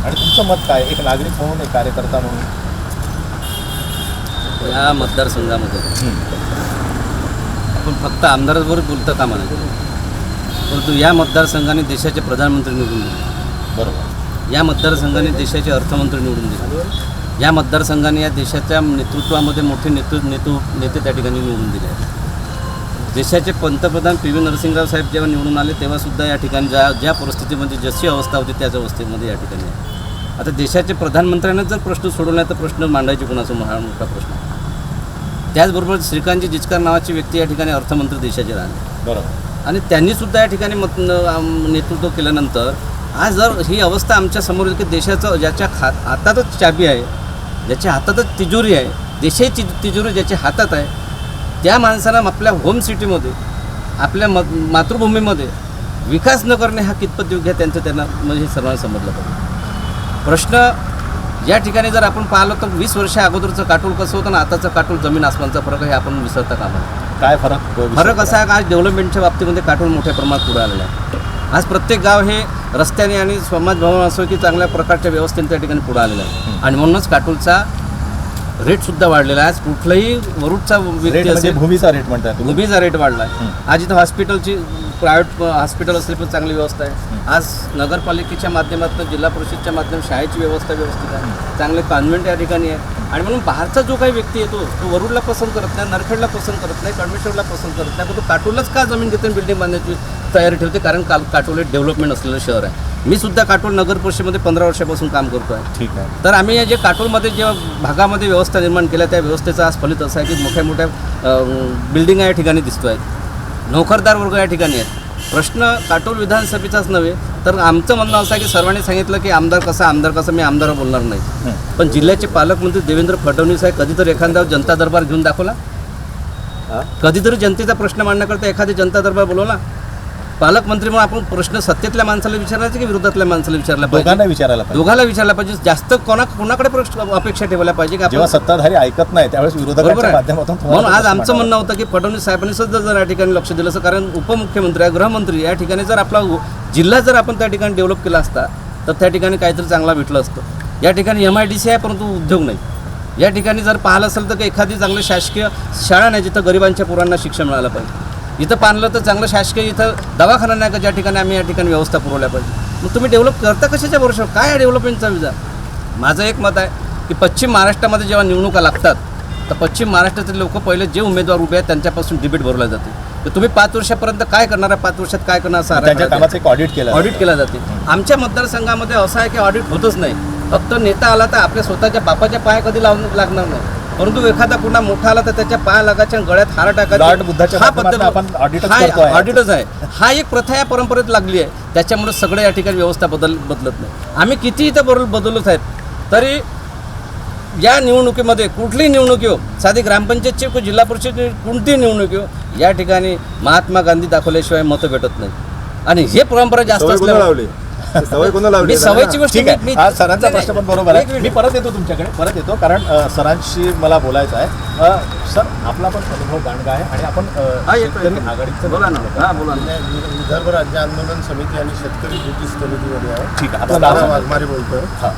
आणि तुमचं मत काय एक नागरिक म्हणून, एक कार्यकर्ता म्हणून? या मतदारसंघामध्ये आपण फक्त आमदारांवर बोलतं का म्हणायचं, परंतु या मतदारसंघाने देशाचे प्रधानमंत्री निवडून दिले. बरोबर. या मतदारसंघाने देशाचे अर्थमंत्री निवडून दिले. या मतदारसंघाने या देशाच्या नेतृत्वामध्ये मोठे नेते त्या ठिकाणी निवडून दिले आहेत. देशाचे पंतप्रधान PV नरसिंहराव साहेब जेव्हा निवडून आले तेव्हासुद्धा या ठिकाणी ज्या परिस्थितीमध्ये जशी अवस्था होती त्याच अवस्थेमध्ये या ठिकाणी आहे. आता देशाचे प्रधानमंत्र्यांना जर प्रश्न सोडवला तर प्रश्न मांडायचे कोणाचा मोठा प्रश्न आहे. त्याचबरोबर श्रीकांतजी जिचकार नावाची व्यक्ती या ठिकाणी अर्थमंत्री देशाचे राहिले. बरोबर. आणि त्यांनीसुद्धा या ठिकाणी नेतृत्व केल्यानंतर आज जर ही अवस्था आमच्या समोर की देशाचं ज्याच्या हातातच चाबी आहे, ज्याच्या हातातच तिजोरी आहे, देशाची तिजोरी ज्याच्या हातात आहे, त्या माणसानं आपल्या होम सिटीमध्ये आपल्या मातृभूमीमध्ये विकास न करणे हा कितपत योग्य आहे त्यांना म्हणजे सर्वांना समजलं पाहिजे. प्रश्न या ठिकाणी जर आपण पाहिलं तर 20 वर्षा अगोदरचं काटोल कसं होतं ना आताचं काटोल जमीन आसमानचा फरक आहे, हे आपण विसरता कामा नये. काय फरक असा आहे का आज डेव्हलपमेंटच्या बाबतीमध्ये काटोल मोठ्या प्रमाणात पुढे आलेलं आहे. आज प्रत्येक गाव हे रस्त्याने आणि समाज भवन असो की चांगल्या प्रकारच्या व्यवस्थेने त्या ठिकाणी पुढे आलेलं आहे. आणि म्हणूनच काटोलचा रेटसुद्धा वाढलेला आहे. आज कुठलाही वरुडचा व्यक्ती असेल, भूमीचा रेट म्हणतात, भूमीचा रेट वाढला आहे. आज इथं हॉस्पिटलची प्रायव्हेट हॉस्पिटल असले पण चांगली व्यवस्था आहे. आज नगरपालिकेच्या माध्यमातून जिल्हा परिषदच्या माध्यमातून शाळेची व्यवस्था व्यवस्थित आहे, चांगले कॉन्व्हेंट या ठिकाणी आहे. आणि म्हणून बाहेरचा जो काही व्यक्ती येतो तो वरुडला पसंत करत नाही, नरखेडला पसंत करत नाही, कळमेश्वरला पसंत करत नाही, पण तो काटोललाच का जमीन घेते बिल्डिंग बांधण्याची तयारी ठेवते, कारण काटोल एक डेव्हलपमेंट असलेलं शहर आहे. मी सुद्धा काटोल नगर परिषदेमध्ये 15 वर्षापासून काम करतो आहे. ठीक आहे. तर आम्ही जे काटोलमध्ये जेव्हा भागामध्ये व्यवस्था निर्माण केल्या त्या व्यवस्थेचा आज फलित असं आहे की मोठ्या मोठ्या बिल्डिंगा या ठिकाणी दिसतो आहेत, नोकरदार वर्ग या ठिकाणी आहेत. प्रश्न काटोल विधानसभेचाच नव्हे तर आमचं म्हणणं असं आहे की सर्वांनी सांगितलं की आमदार कसं मी आमदार बोलणार नाही, पण जिल्ह्याचे पालकमंत्री देवेंद्र फडणवीस आहे कधीतरी एखादा जनता दरबार घेऊन दाखवला, कधीतरी जनतेचा प्रश्न मांडण्याकरता एखादी जनता दरबार बोलवला. पालकमंत्री म्हणून आपण प्रश्न सत्तेतल्या माणसाला विचारायचा की विरोधातल्या माणसाला विचारला पाहिजे? दोघांना विचारला पाहिजे. जास्त कोणाकडे अपेक्षा ठेवायला पाहिजे की जेव्हा सत्ताधारी ऐकत नाही त्यावेळेस विरोधकांच्या माध्यमातून म्हणून आज आमचं म्हणणं होतं की फडणवीस साहेबांनी सुद्धा जर या ठिकाणी लक्ष दिलं असं, कारण उपमुख्यमंत्री आहे, गृहमंत्री या ठिकाणी जर आपला जिल्हा जर आपण त्या ठिकाणी डेव्हलप केला असता तर त्या ठिकाणी काहीतरी चांगला भेटलं असतं. या ठिकाणी MIDC आहे परंतु उद्योग नाही. या ठिकाणी जर पाहिलं असेल तर एखादी चांगली शासकीय शाळा नाही जिथं गरिबांच्या पोरांना शिक्षण मिळालं पाहिजे. इथं पाहिलं तर चांगलं शासकीय इथं दवाखाना नाही का ज्या ठिकाणी आम्ही या ठिकाणी व्यवस्था पुरवल्या पाहिजे. मग तुम्ही डेव्हलप करता कशाच्या भरोशावर? काय आहे डेव्हलपमेंटचा विचार? माझं एक मत आहे की पश्चिम महाराष्ट्रामध्ये जेव्हा निवडणुका लागतात तर पश्चिम महाराष्ट्रातील लोक पहिले जे उमेदवार उभे आहेत त्यांच्यापासून डिबेट भरवल्या जाते तर तुम्ही 5 वर्षापर्यंत काय करणार आहे, 5 वर्षात काय करणार असं त्यांच्या आराखडा द्या. कामाचं एक ऑडिट केलं ऑडिट केला जाते. आमच्या मतदारसंघामध्ये असं आहे की ऑडिट होतच नाही. फक्त नेता आला तर आपल्या स्वतःच्या बापाच्या पाया कधी लागणार नाही, परंतु एखादा कुणा मोठा आला तर त्याच्या पाया लागायच्या आणि गळ्यात हार लॉर्ड टाकायचा. बुद्धाच्या हा माध्यमातून पद्धत आपण ऑडिटच करतोय. ऑडिटच आहे. हा एक प्रथा या परंपरेत लागली आहे. त्याच्यामुळे सगळं या ठिकाणी व्यवस्था बदलत नाही. आम्ही किती इथं बदललो साहेब, तरी या निवडणुकीमध्ये कुठलीही निवडणूक येऊ, साधी ग्रामपंचायतची किंवा जिल्हा परिषद कोणतीही निवडणूक येऊ, या ठिकाणी महात्मा गांधी दाखवल्याशिवाय मतं भेटत नाही. आणि हे परंपरा जास्त सवय कोणा असल्यामुळे लावली सवय कोणा लावली मी सवयची गोष्ट ठीक आहे. हा सरांचा नाही, प्रश्न पण नाही. बरोबर एक आहे. मिनिट. मी परत येतो तुमच्याकडे, परत येतो, कारण सरांशी मला बोलायचं आहे. सर, आपला पण अनुभव गाणगा आहे आणि आपण हा, येतो, शेतकरी येतो. आघाडीचं बोला ना. हा, बोला ना. विदर्भ राज्य आंदोलन समिती आणि शेतकरी कृती समितीमध्ये आहे. ठीक आहे. आपलं नाव सांगा. वाघमारे बोलतोय. हा.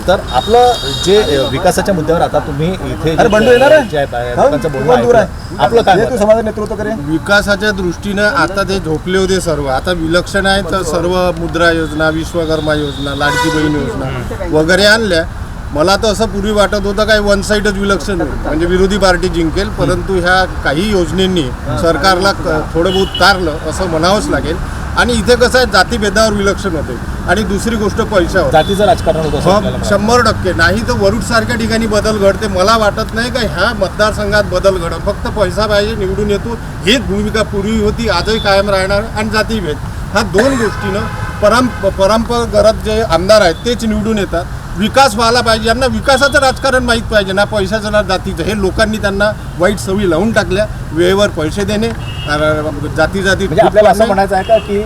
तर आपलं जे विकासाच्या मुद्द्यावर आता तुम्ही इथे अरे बंडू येणार आहे? जे आहे, हा? लोकांचं बोलणं कोण दूर आहे. आपलं काय ये मत तू आहे? समाज नेतृत्व करे. विकासाच्या दृष्टीनं आता ते झोपले होते सर्व, आता विलक्षण आहे. तर सर्व मुद्रा योजना, विश्वकर्मा योजना, लाडकी बहीण योजना वगैरे आणल्या. मला तर असं पूर्वी वाटत होतं काय वन साईडच विलक्षण होईल, म्हणजे विरोधी पार्टी जिंकेल, परंतु ह्या काही योजनेंनी सरकारला थोडं बहुत तारलं असं म्हणावंच लागेल. आणि इथे कसं आहे, जातीभेदावर विलक्षण होते. आणि दुसरी गोष्ट पैशावर जातीचं राजकारण होतं असं आपल्याला म्हणायचं. 100% नाही तर वरुड सारख्या ठिकाणी बदल घडते. मला वाटत नाही का ह्या मतदारसंघात बदल घडत. फक्त पैसा पाहिजे, निवडून येतो, हीच भूमिका पूर्वी होती, आजही कायम राहणार. आणि जातीभेद ह्या दोन गोष्टीनं परंपरागत जे आमदार आहेत तेच निवडून येतात. विकास व्हायला पाहिजे, यांना विकासाचं राजकारण माहीत पाहिजे, ना पैशाचं ना जातीचं. हे लोकांनी त्यांना वाईट सवयी लावून टाकल्या. वेळेवर पैसे देणे, जाती म्हणजे आपल्याला असं म्हणायचं आहे का की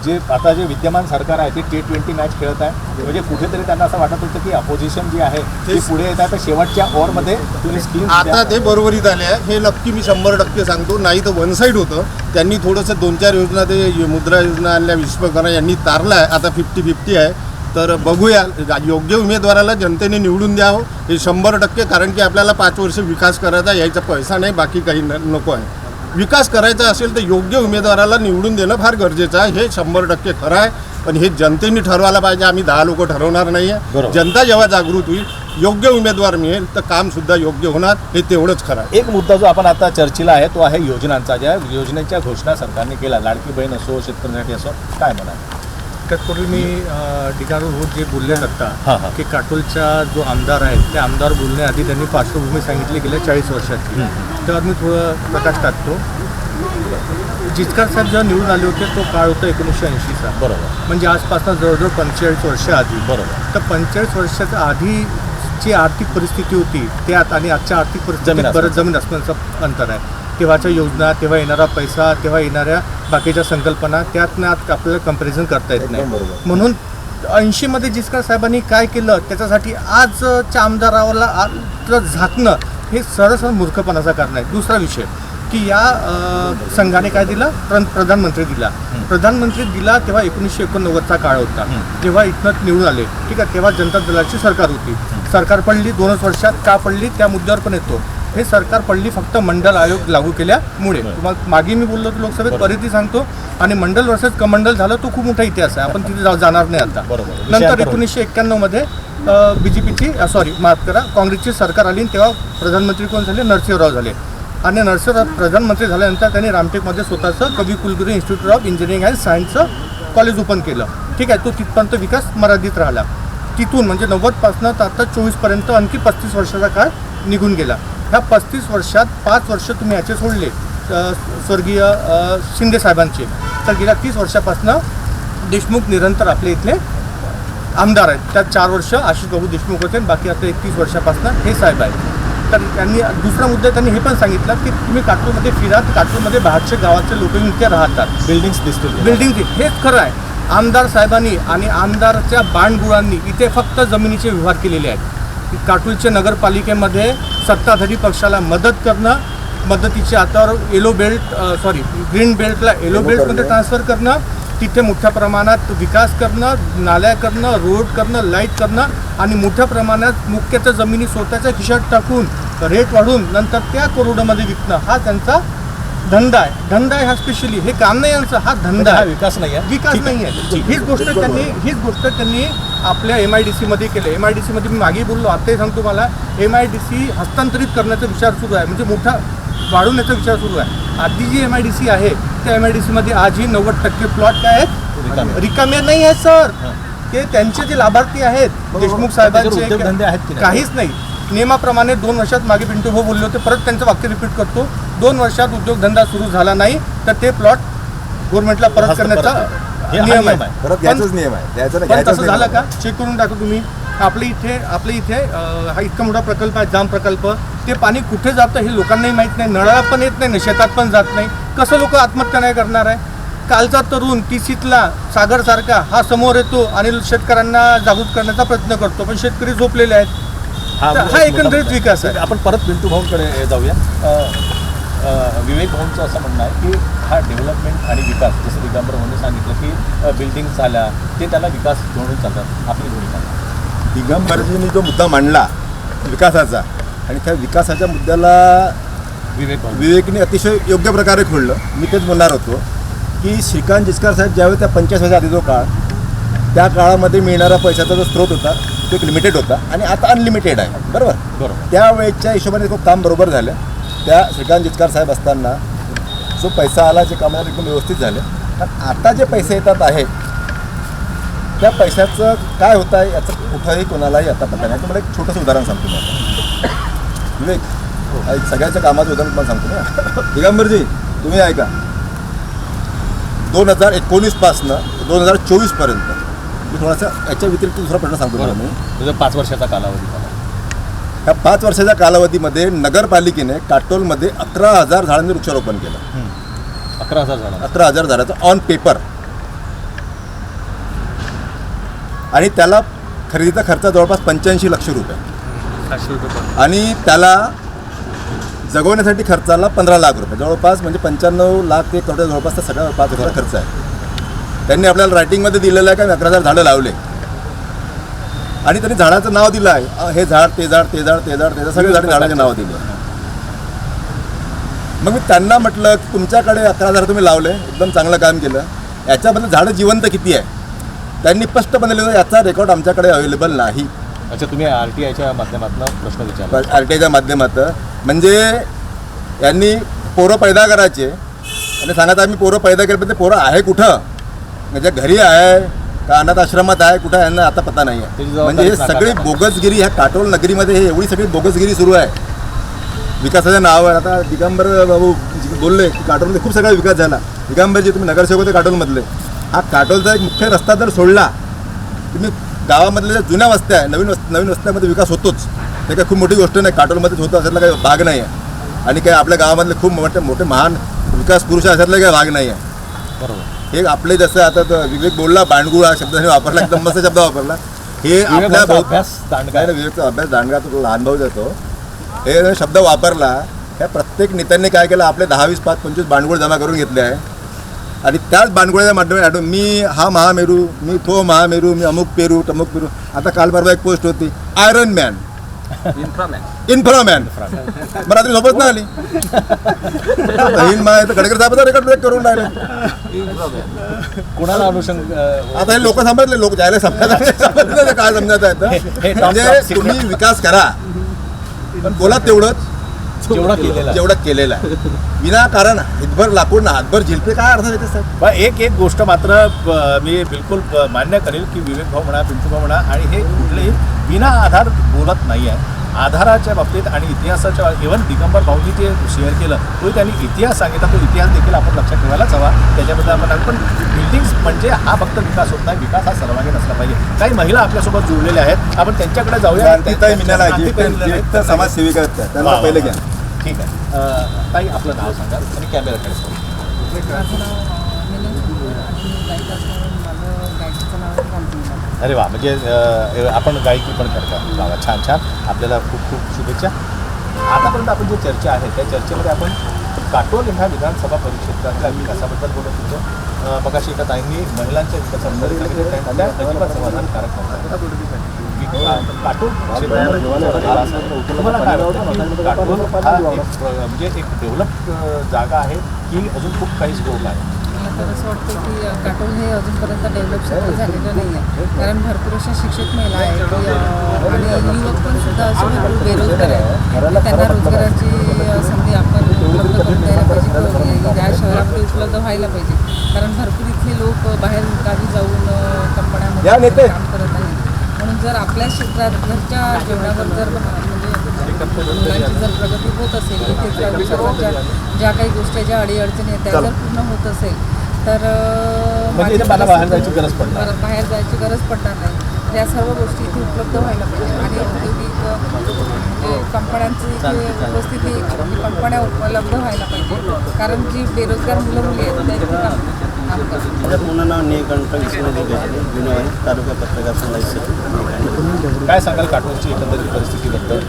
जे आता जे विद्यमान सरकार आहे ते T20 मॅच खेळत आहे. म्हणजे कुठेतरी त्यांना असं वाटत होतं की अपोजिशन जी आहे ती पुढे येत आहे, तर शेवटच्या ओव्हरमध्ये तुम्ही स्कीम आता ते बरोबरीत आले आहे. हे नक्की मी 100% सांगतो. नाही तर वन साईड होतं. त्यांनी थोडंसं 2-4 योजना, ते मुद्रा योजना आणल्या, विश्वकर्मा यांनी तारला आहे. आता 50-50 आहे. तर बघूया, योग्य उमेदवाराला जनतेने निवडून द्यावं हे 100%. कारण की आपल्याला 5 वर्ष विकास करायचा, यायचा पैसा नाही, बाकी काही नको आहे. विकास करायचा असेल तर योग्य उमेदवाराला निवडून देणं फार गरजेचं आहे. हे 100% खरं आहे. पण हे जनतेने ठरवायला पाहिजे. आम्ही 10 लोक ठरवणार नाही आहे. बरोबर. जनता जेव्हा जागृत होईल, योग्य उमेदवार मिळेल तर कामसुद्धा योग्य होणार. हे तेवढंच खरं आहे. एक मुद्दा जो आपण आता चर्चेला आहे तो आहे योजनांचा. ज्या योजनेच्या घोषणा सरकारने केल्या, लाडकी बहीण असो, शेतकऱ्यांसाठी असो, काय म्हणाल? तत्पूर्वी मी डिगारू होत जे बोलले हां, आता हां. की काटोलचा जो आमदार आहे, ते आमदार बोलण्याआधी त्यांनी पार्श्वभूमी सांगितली गेल्या 40 वर्षाची. त्यावर मी थोडं प्रकाश टाकतो. जिचकार साहेब जेव्हा निवडून आले होते तो काळ होता 1980चा. बरोबर. म्हणजे आजपासून जवळजवळ 45 वर्ष आधी. बरोबर. तर 45 वर्षाच्या आधीची आर्थिक परिस्थिती होती त्यात आणि आजच्या आर्थिक जमीन परिस्थितीत आसमान. बरंच जमीन आसमानाचं अंतर आहे. तेव्हाच्या योजना, तेव्हा येणारा पैसा, तेव्हा येणाऱ्या बाकीच्या संकल्पना, त्यातनं आज आपल्याला कंपॅरिझन करता येत नाही. एकदम बरोबर. म्हणून 80मध्ये जिचकार साहेबांनी काय केलं त्याच्यासाठी आजच्या आमदाराला झाकणं हे सरळ मूर्खपणाचा कारण आहे. दुसरा विषय की या संघाने काय दिला, प्रधानमंत्री दिला. प्रधानमंत्री दिला तेव्हा 1989चा काळ होता, जेव्हा इथनं निवडून आले. ठीक आहे, तेव्हा जनता दलाची सरकार होती. सरकार पडली 2 वर्षात. का पडली त्या मुद्द्यावर पण येतो. हे सरकार पडली फक्त मंडल आयोग लागू केल्यामुळे. तुम्हाला मागे मी बोललो होतो लोकसभेत, परिस्थिती सांगतो. आणि मंडल वर्सेस कमंडल झालं तो खूप मोठा इतिहास आहे. आपण तिथे जाणार नाही आता. बरोबर. नंतर 1991मध्ये BJPची माफ करा, काँग्रेसची सरकार आली. तेव्हा प्रधानमंत्री कोण झाले? नरसिंहराव झाले. आणि नरसिंहराव प्रधानमंत्री झाल्यानंतर त्यांनी रामटेकमध्ये स्वतःचं Kavi Kulguru institute of engineering and सायन्सचं कॉलेज ओपन केलं. ठीक आहे, तो तिथपर्यंत विकास मर्यादित राहिला. तिथून म्हणजे 90पासून तर आता 24पर्यंत आणखी 35 वर्षाचा काळ निघून गेला. ह्या 35 वर्षात 5 वर्ष तुम्ही याचे सोडले स्वर्गीय शिंदे साहेबांचे, तर गेल्या 30 वर्षापासून देशमुख निरंतर आपले इथले आमदार आहेत. त्यात 4 वर्ष आशिष बाबू देशमुख होते आणि बाकी आता 31 वर्षापासून हे साहेब आहेत. तर त्यांनी दुसरा मुद्दा त्यांनी हे पण सांगितलं की तुम्ही काटूरमध्ये फिरा, काटूरमध्ये बाहेरचे गावाचे लोक इथे राहतात, बिल्डिंग्स दिसतील. बिल्डिंग. हेच खरं आहे. आमदार साहेबांनी आणि आमदारच्या बाणगुळांनी इथे फक्त जमिनीचे व्यवहार केलेले आहेत. काटोलच्या नगरपालिकेमध्ये सत्ताधारी पक्षाला मदत करणं, मदतीच्या हातावर ग्रीन बेल्टला येलो बेल्टमध्ये ट्रान्सफर करणं, तिथे मोठ्या प्रमाणात विकास करणं, नाल्या करणं, रोड करणं, लाईट करणं आणि मोठ्या प्रमाणात मुख्यतः जमिनी स्वतःच्या खिशात टाकून रेट वाढून नंतर त्या करोडामध्ये विकणं हा त्यांचा धंदा आहे. धंदा आहे हा स्पेशली. हे काम नाही यांचं, हा धंदा आहे. विकास नाही आहे. विकास नाही आहे. हीच गोष्ट त्यांनी आपल्या MIDCमध्ये केलं. MIDCमध्ये मी मागे बोललो, आताही सांगतो, मला MIDC हस्तांतरित करण्याचा विचार सुरू आहे. म्हणजे मोठा वाढवण्याचा विचार सुरू आहे. आधी जी MIDC आहे त्या MIDCमध्ये आजही 90% प्लॉट काय आहेत रिकाम्या नाही आहेत सर. ते त्यांचे जे लाभार्थी आहेत देशमुख उद्योगधंदे आहेत की साहेबांचे नाही? काहीच नाही. नियमाप्रमाणे 2 वर्षात मागे पिंटू भाऊ बोलले होते, परत त्यांचं वाक्य रिपीट करतो, 2 वर्षात उद्योगधंदा सुरू झाला नाही तर ते प्लॉट गव्हर्नमेंटला परत करण्याचा नियम आहे. परत घ्यायचाच नियम आहे, द्यायचा नाही, पण घ्यायचाच तसं नियम झालं आहे. का चेक करून टाका तुम्ही. आपल्या इथे हा इतका मोठा प्रकल्प आहे जाम प्रकल्प, ते पाणी कुठे जातं हे लोकांनाही माहीत नाही. नळाला पण येत नाही, शेतात पण जात नाही. कसं लोक आत्महत्या नाही करणार आहे? कालचा तरुण TCतला सागरसारखा हा समोर येतो आणि शेतकऱ्यांना जागृत करण्याचा प्रयत्न करतो, पण शेतकरी झोपलेले आहेत. हा एकंदरीत विकास आहे. आपण परत पिंटू भाऊंकडे जाऊया. विवेक भाऊंचं असं म्हणणं आहे की हा डेव्हलपमेंट आणि विकास, जसं दिगंबर भाऊंनी सांगितलं की बिल्डिंग झाल्या ते त्याला विकास म्हणून चालतात. आपली भूमिका दिगंबरजींनी जो मुद्दा मांडला विकासाचा, आणि त्या विकासाच्या मुद्द्याला विवेकने अतिशय योग्य प्रकारे खोडलं. मी तेच म्हणणार होतो की श्रीकांत जिचकार साहेब ज्यावेळी त्या 50 वर्षाच्या आधी जो काळ, त्या काळामध्ये मिळणारा पैशाचा जो स्रोत होता तो एक लिमिटेड होता आणि आता अनलिमिटेड आहे. बरोबर. त्यावेळेच्या हिशोबाने खूप काम बरोबर झालं. त्या श्रीकांत जिचकार साहेब असताना जो पैसा आला, जे कामाला एकदम व्यवस्थित झाले. पण आता जे पैसे येतात आहे त्या पैशाचं काय होतं आहे याचं कुठंही कोणालाही आता पत्ता नाही. तुम्हाला एक छोटंसं उदाहरण सांगतो मी. विवेक, सगळ्याच्या कामाचं उदाहरण तुम्हाला सांगतो ना. दिगंबरजी तुम्ही ऐका, 2019 पासनं 2024पर्यंत मी थोडासा याच्या व्यतिरिक्त दुसरा प्रश्न सांगतो मला. मी 5 वर्षाचा कालावधी झाला. ह्या 5 वर्षाच्या कालावधीमध्ये नगरपालिकेने काटोलमध्ये 11,000 झाडांनी वृक्षारोपण केलं. 11,000 झाडाचं ऑन पेपर. आणि त्याला खरेदीचा खर्च जवळपास 85 लक्ष रुपये, आणि त्याला जगवण्यासाठी खर्चाला 15 लाख रुपये, जवळपास म्हणजे 95 लाख ते करोड जवळपास तर सगळा 5 वर्षाचा खर्च आहे. त्यांनी आपल्याला रायटिंगमध्ये दिलेलं आहे का 11,000 झाडं लावले, आणि त्यांनी झाडाचं नाव दिलं आहे, हे झाड ते झाड ते झाड ते झाड ते झाड, सगळे झाडाचे नाव दिले. मग मी त्यांना म्हटलं की तुमच्याकडे 11,000 तुम्ही लावले, एकदम चांगलं काम केलं, याच्याबद्दल झाडं जिवंत किती आहे? त्यांनी स्पष्टपणे लिहिलं याचा रेकॉर्ड आमच्याकडे अवेलेबल नाही. अच्छा, तुम्ही RTIच्या माध्यमातून प्रश्न विचारला. RTIच्या माध्यमातून म्हणजे यांनी पोरं पैदा करायचे आणि सांगत आम्ही पोरं पैदा केले, पण ते पोरं आहे कुठं? म्हणजे घरी आहे का अनाथ आश्रमात आहे, कुठं यांना आता पत्ता नाही आहे. म्हणजे हे सगळी बोगसगिरी ह्या काटोल नगरीमध्ये हे एवढी सगळी बोगसगिरी सुरू आहे विकासाच्या नावावर. आता दिगंबर बाबू बोलले की काटोलमध्ये खूप सगळा विकास झाला. दिगंबरजी तुम्ही नगरसेवक होते काटोलमधले, हा काटोलचा एक मुख्य रस्ता जर सोडला, तुम्ही गावामधल्या ज्या जुन्या वस्त्या आहे, नवीन वस्त्यामध्ये विकास होतोच. ते काही खूप मोठी गोष्ट नाही, काटोलमध्येच होतं अशातला काही भाग नाही आहे. आणि काही आपल्या गावामधले खूप मोठे महान विकास पुरुष अशातला काही भाग नाही आहे. बरोबर. हे आपले जसं आता विवेक बोलला, बांडगुळ हा शब्द वापरला, एकदम मस्त शब्द वापरला. हे आपल्या अभ्यास दांडगा आहे. विवेकचा अभ्यास दांडगा, तो लहान भाऊ जातो, हे शब्द वापरला. ह्या प्रत्येक नेत्यांनी काय केलं, आपले 10, 20, 5, 25 बांडगुळ जमा करून घेतले आहे, आणि त्याच बांडगुळ्याच्या माध्यमातून मी हा महामेरू, मी तो महामेरू, मी अमुक पेरू तमुक पेरू. आता काल परवा एक पोस्ट होती, आयरन मॅन, इन्फ्रामॅन. मग रात्री झोपच नाही आली. खडकर साहेबांचा रेकॉर्ड ब्रेक करून राहिले. कोणाला अनुषंग आता हे लोक समजले, लोक जायला समजलं काय समजत आहे. म्हणजे तुम्ही विकास करा, पण बोला तेवढंच जेवढं केलेलं आहे. विनाकारण हातभर लाकूड ना हातभर झिलपे, काय अर्थ येते साहेब? एक गोष्ट मात्र मी बिलकुल मान्य करेल की विवेक भाऊ म्हणा, पिंटू भाऊ म्हणा, आणि हे कुठलेही विना आधार बोलत नाही आहे. आधाराच्या बाबतीत आणि इतिहासाच्या, इव्हन दिगंबर भाऊजी ते शेअर केलं, तो त्यांनी इतिहास सांगितला, तो इतिहास देखील आपण लक्षात ठेवायलाच हवा. त्याच्याबद्दल आपण पण बिल्डिंग्स म्हणजे हा फक्त विकास होत नाही, विकास हा सर्वांगीण असला पाहिजे. काही महिला आपल्यासोबत जुळलेल्या आहेत, आपण त्यांच्याकडे जाऊया. शांतीताई समाजसेविका आहेत, त्यांना पहिले घ्या. ठीक आहे ताई, आपलं नाव सांगा आणि कॅमेराकडे अरे वा, म्हणजे आपण गायकी पण करता. वा, छान छान, आपल्याला खूप खूप शुभेच्छा. आतापर्यंत आपण जी चर्चा आहे त्या चर्चेमध्ये आपण काटोल ह्या विधानसभा परिक्षेत्रातल्या विकासाबद्दल बोलत होतो. मगाशी एका ताईंनी महिलांच्या विकासाबद्दल सांगितलं, त्या अजिबात समाधानकारक नव्हतं. काटोल तुम्हाला काय वाटतं, काटोल हा म्हणजे एक डेव्हलप जागा आहे की अजून खूप काही स्कोप आहे? मला तर असं वाटतं की काटोल हे अजूनपर्यंत डेव्हलप सुद्धा झालेलं नाही आहे, कारण भरपूर अशा शिक्षित महिला आहेत आणि युवक पण सुद्धा असे भरपूर बेरोजगार आहेत. त्यांना रोजगाराची संधी आपण उपलब्ध करून द्यायला पाहिजे, या शहरामध्ये उपलब्ध व्हायला पाहिजे. कारण भरपूर इथले लोक बाहेर गावी जाऊन कंपन्यामध्ये काम करत आहेत. म्हणून जर आपल्या क्षेत्रात घरच्या जेवणावर जर म्हणजे मुलांची जर प्रगती होत असेल, इथे सर्वांच्या ज्या काही गोष्टी ज्या अडीअडचणी आहेत त्या जर पूर्ण होत असेल तर म्हणजे इथे मला बाहेर जायची गरज पडणार बाहेर जायची गरज पडणार नाही. तर या सर्व गोष्टी इथे उपलब्ध व्हायला पाहिजे आणि औद्योगिक म्हणजे कंपन्यांची इथे उपस्थिती, कंपन्या उपलब्ध व्हायला पाहिजे. कारण जी बेरोजगार मुलं मुली आहेत त्या इथे काम करतात. माझं पूर्ण नाव नीलकंठ विष्णू देशमुख, जुनेवाडी, तालुका पत्रकार संघाचे. काय सांगाल काटोलची एकंदरीत परिस्थितीबद्दल?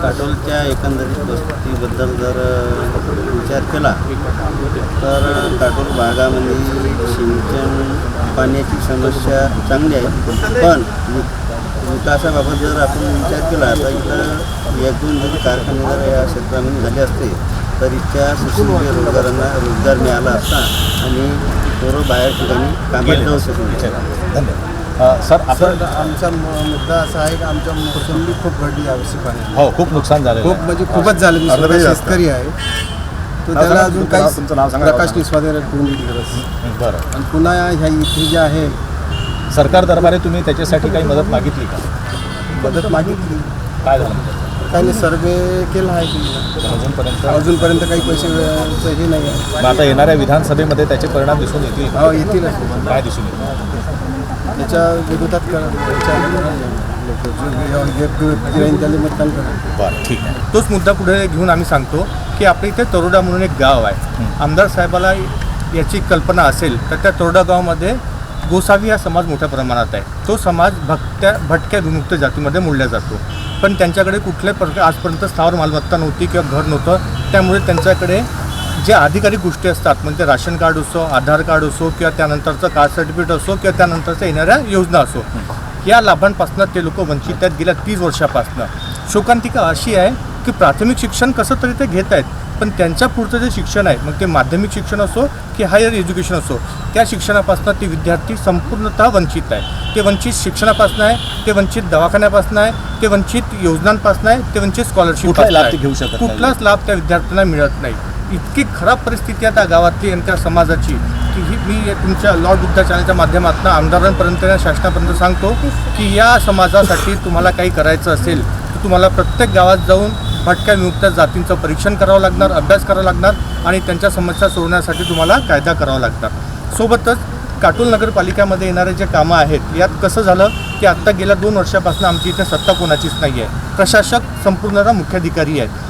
काटोलच्या एकंदरीत परिस्थितीबद्दल जर विचार केला तर काटोल भागामध्ये सिंचन पाण्याची समस्या चांगली आहे, पण विकासाबाबत जर आपण विचार केला तर इथं एक दोन जरी कारखाने जर या क्षेत्रामध्ये झाले असते तर इथच्या सुशिक्षित रोजगारांना रोजगार मिळाला असता आणि पोरं बाहेर ठिकाणी कामाला जाऊ शकले. धन्यवाद. सर आपण आमचा मुद्दा असा आहे की आमच्या मोसंबी खूप घडली आवश्यक आहे. हो खूप नुकसान झालं खूप म्हणजे खूपच झाले. मी स्वतः शेतकरी आहे, तर त्याला अजून तुमचं नाव काही सांगा. प्रकाश निस्वादे करून दिली गरज. बरं. आणि पुन्हा ह्या इथे जे आहे सरकार दरबारी तुम्ही त्याच्यासाठी काही मदत मागितली का? मदत मागितली, काय झालं? काही नाही, सर्वे केला आहे की अजूनपर्यंत काही पैशाचं हे नाही आहे. मग आता येणाऱ्या विधानसभेमध्ये त्याचे परिणाम दिसून येतील? हो येतीलच. काय दिसून येतील? त्याच्या विरोधात त्याला मतदान करा. बरं, ठीक आहे. तोच मुद्दा पुढे घेऊन आम्ही सांगतो की आपल्या इथे तरोडा म्हणून एक गाव आहे. आमदार साहेबाला याची कल्पना असेल तर त्या तरोडा गावामध्ये गोसावी हा समाज मोठ्या प्रमाणात आहे. तो समाज भटक्या विमुक्त जातीमध्ये मोडला जातो, पण त्यांच्याकडे कुठल्याही प्रकार आजपर्यंत स्थावर मालमत्ता नव्हती किंवा घर नव्हतं. त्यामुळे त्यांच्याकडे ज्या अधिकारिक गोष्टी असतात म्हणजे राशन कार्ड असो, आधार कार्ड असो किंवा त्यानंतरचं कास्ट सर्टिफिकेट असो किंवा त्यानंतरच्या येणाऱ्या योजना असो, या लाभांपासून ते लोक वंचित आहेत गेल्या 30 वर्षापासून. शोकांतिका अशी आहे की प्राथमिक शिक्षण कसं तरी ते घेत आहेत, पण त्यांच्या पुढचं जे शिक्षण आहे मग ते माध्यमिक शिक्षण असो की हायर एज्युकेशन असो, त्या शिक्षणापासून ते विद्यार्थी संपूर्णतः वंचित आहे. ते वंचित शिक्षणापासून आहे, ते वंचित दवाखान्यापासून आहे, ते वंचित योजनांपासून आहे, ते वंचित स्कॉलरशिप घेऊ शकत नाही. कुठलाच लाभ त्या विद्यार्थ्यांना मिळत नाही. इतकी खराब परिस्थिती आहे त्या गावातली आणि त्या समाजाची की मी तुमच्या लॉर्ड बुद्धा चॅनलच्या माध्यमातून आमदारांपर्यंत शासनापर्यंत सांगतो की या समाजासाठी तुम्हाला काही करायचं असेल तर तुम्हाला प्रत्येक गावात जाऊन भटक्या विमुक्त जातींचं परीक्षण करावं लागणार, अभ्यास करावा लागणार आणि त्यांच्या समस्या सोडवण्यासाठी तुम्हाला कायदा करावा लागणार. सोबतच काटोल नगरपालिकेमध्ये येणारे जे कामं आहेत यात कसं झालं की आत्ता गेल्या 2 वर्षापासून आमची इथे सत्ता कोणाचीच नाही आहे. प्रशासक संपूर्णतः मुख्याधिकारी आहेत.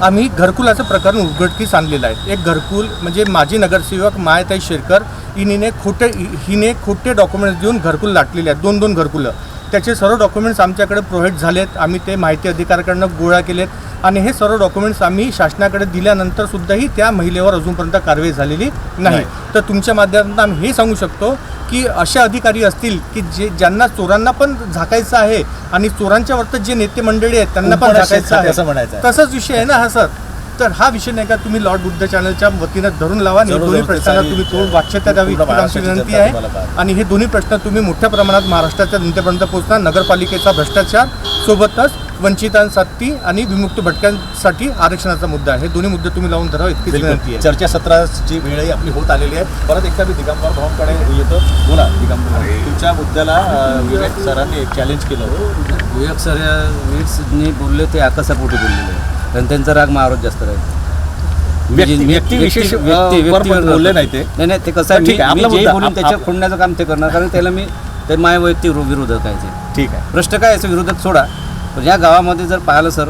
आम्ही घरकुलाचं प्रकरण उघडकीस आणलेलं आहे. एक घरकुल म्हणजे माजी नगरसेवक मायाताई शेरकर हिने खोटे डॉक्युमेंट्स देऊन घरकुल लाटलेले आहेत, 2-2 घरकुलं. त्याचे सर्व डॉक्युमेंट्स आमच्याकडे प्रोव्हाइड झालेत. आम्ही ते माहिती अधिकाऱ्याकडनं गोळा केलेत आणि हे सर्व डॉक्युमेंट्स आम्ही शासनाकडे दिल्यानंतरसुद्धाही त्या महिलेवर अजूनपर्यंत कारवाई झालेली नाही. तर तुमच्या माध्यमातून आम्ही हे सांगू शकतो की असे अधिकारी असतील की ज्यांना चोरांना पण झाकायचं आहे आणि चोरांच्या वरती जे नेते मंडळी आहेत त्यांना पण झाकायचं आहे, असं म्हणायचं आहे. तसाच विषय आहे ना हा सर. तर हा विषय नाही का तुम्ही लॉर्ड बुद्ध चॅनलच्या वतीनं धरून लावा आणि जरूर, दोन्ही जरूर. प्रश्नांना तुम्ही तोड वाच्यता द्यावी पूर्ण आमची विनंती आहे. आणि हे दोन्ही प्रश्न तुम्ही मोठ्या प्रमाणात महाराष्ट्राच्या जनतेपर्यंत पोहोचणार. नगरपालिकेचा भ्रष्टाचार सोबतच वंचितांसाठी आणि विमुक्त भटक्यांसाठी आरक्षणाचा मुद्दा आहे. हे दोन्ही मुद्दे तुम्ही लावून धरावे इतकीच विनंती आहे. चर्चासत्राची वेळही आपली होत आलेली आहे. परत एकदा मी दिगंबर भाऊंकडे येतो. बोला दिगंबर भाऊ, तुमच्या मुद्द्याला विवेक सरांनी एक चॅलेंज केलं होतं. विवेक सर बोलले ते आकाशापोटी बोललेले आहे, कारण त्यांचा राग महाराज जास्त राहील. व्यक्तिविशेष बोलले नाही ते. नाही ते कसं आहे, ठीक आहे, आपला मी जे मुद्दा- बोलून त्याच्या खोडण्याचं काम ते करणार, कारण त्याला मी ते माझ्या वैयक्तिक विरोधक आहे. ठीक आहे. प्रश्न काय याचं विरोधक सोडा, पण या गावामध्ये जर पाहिलं सर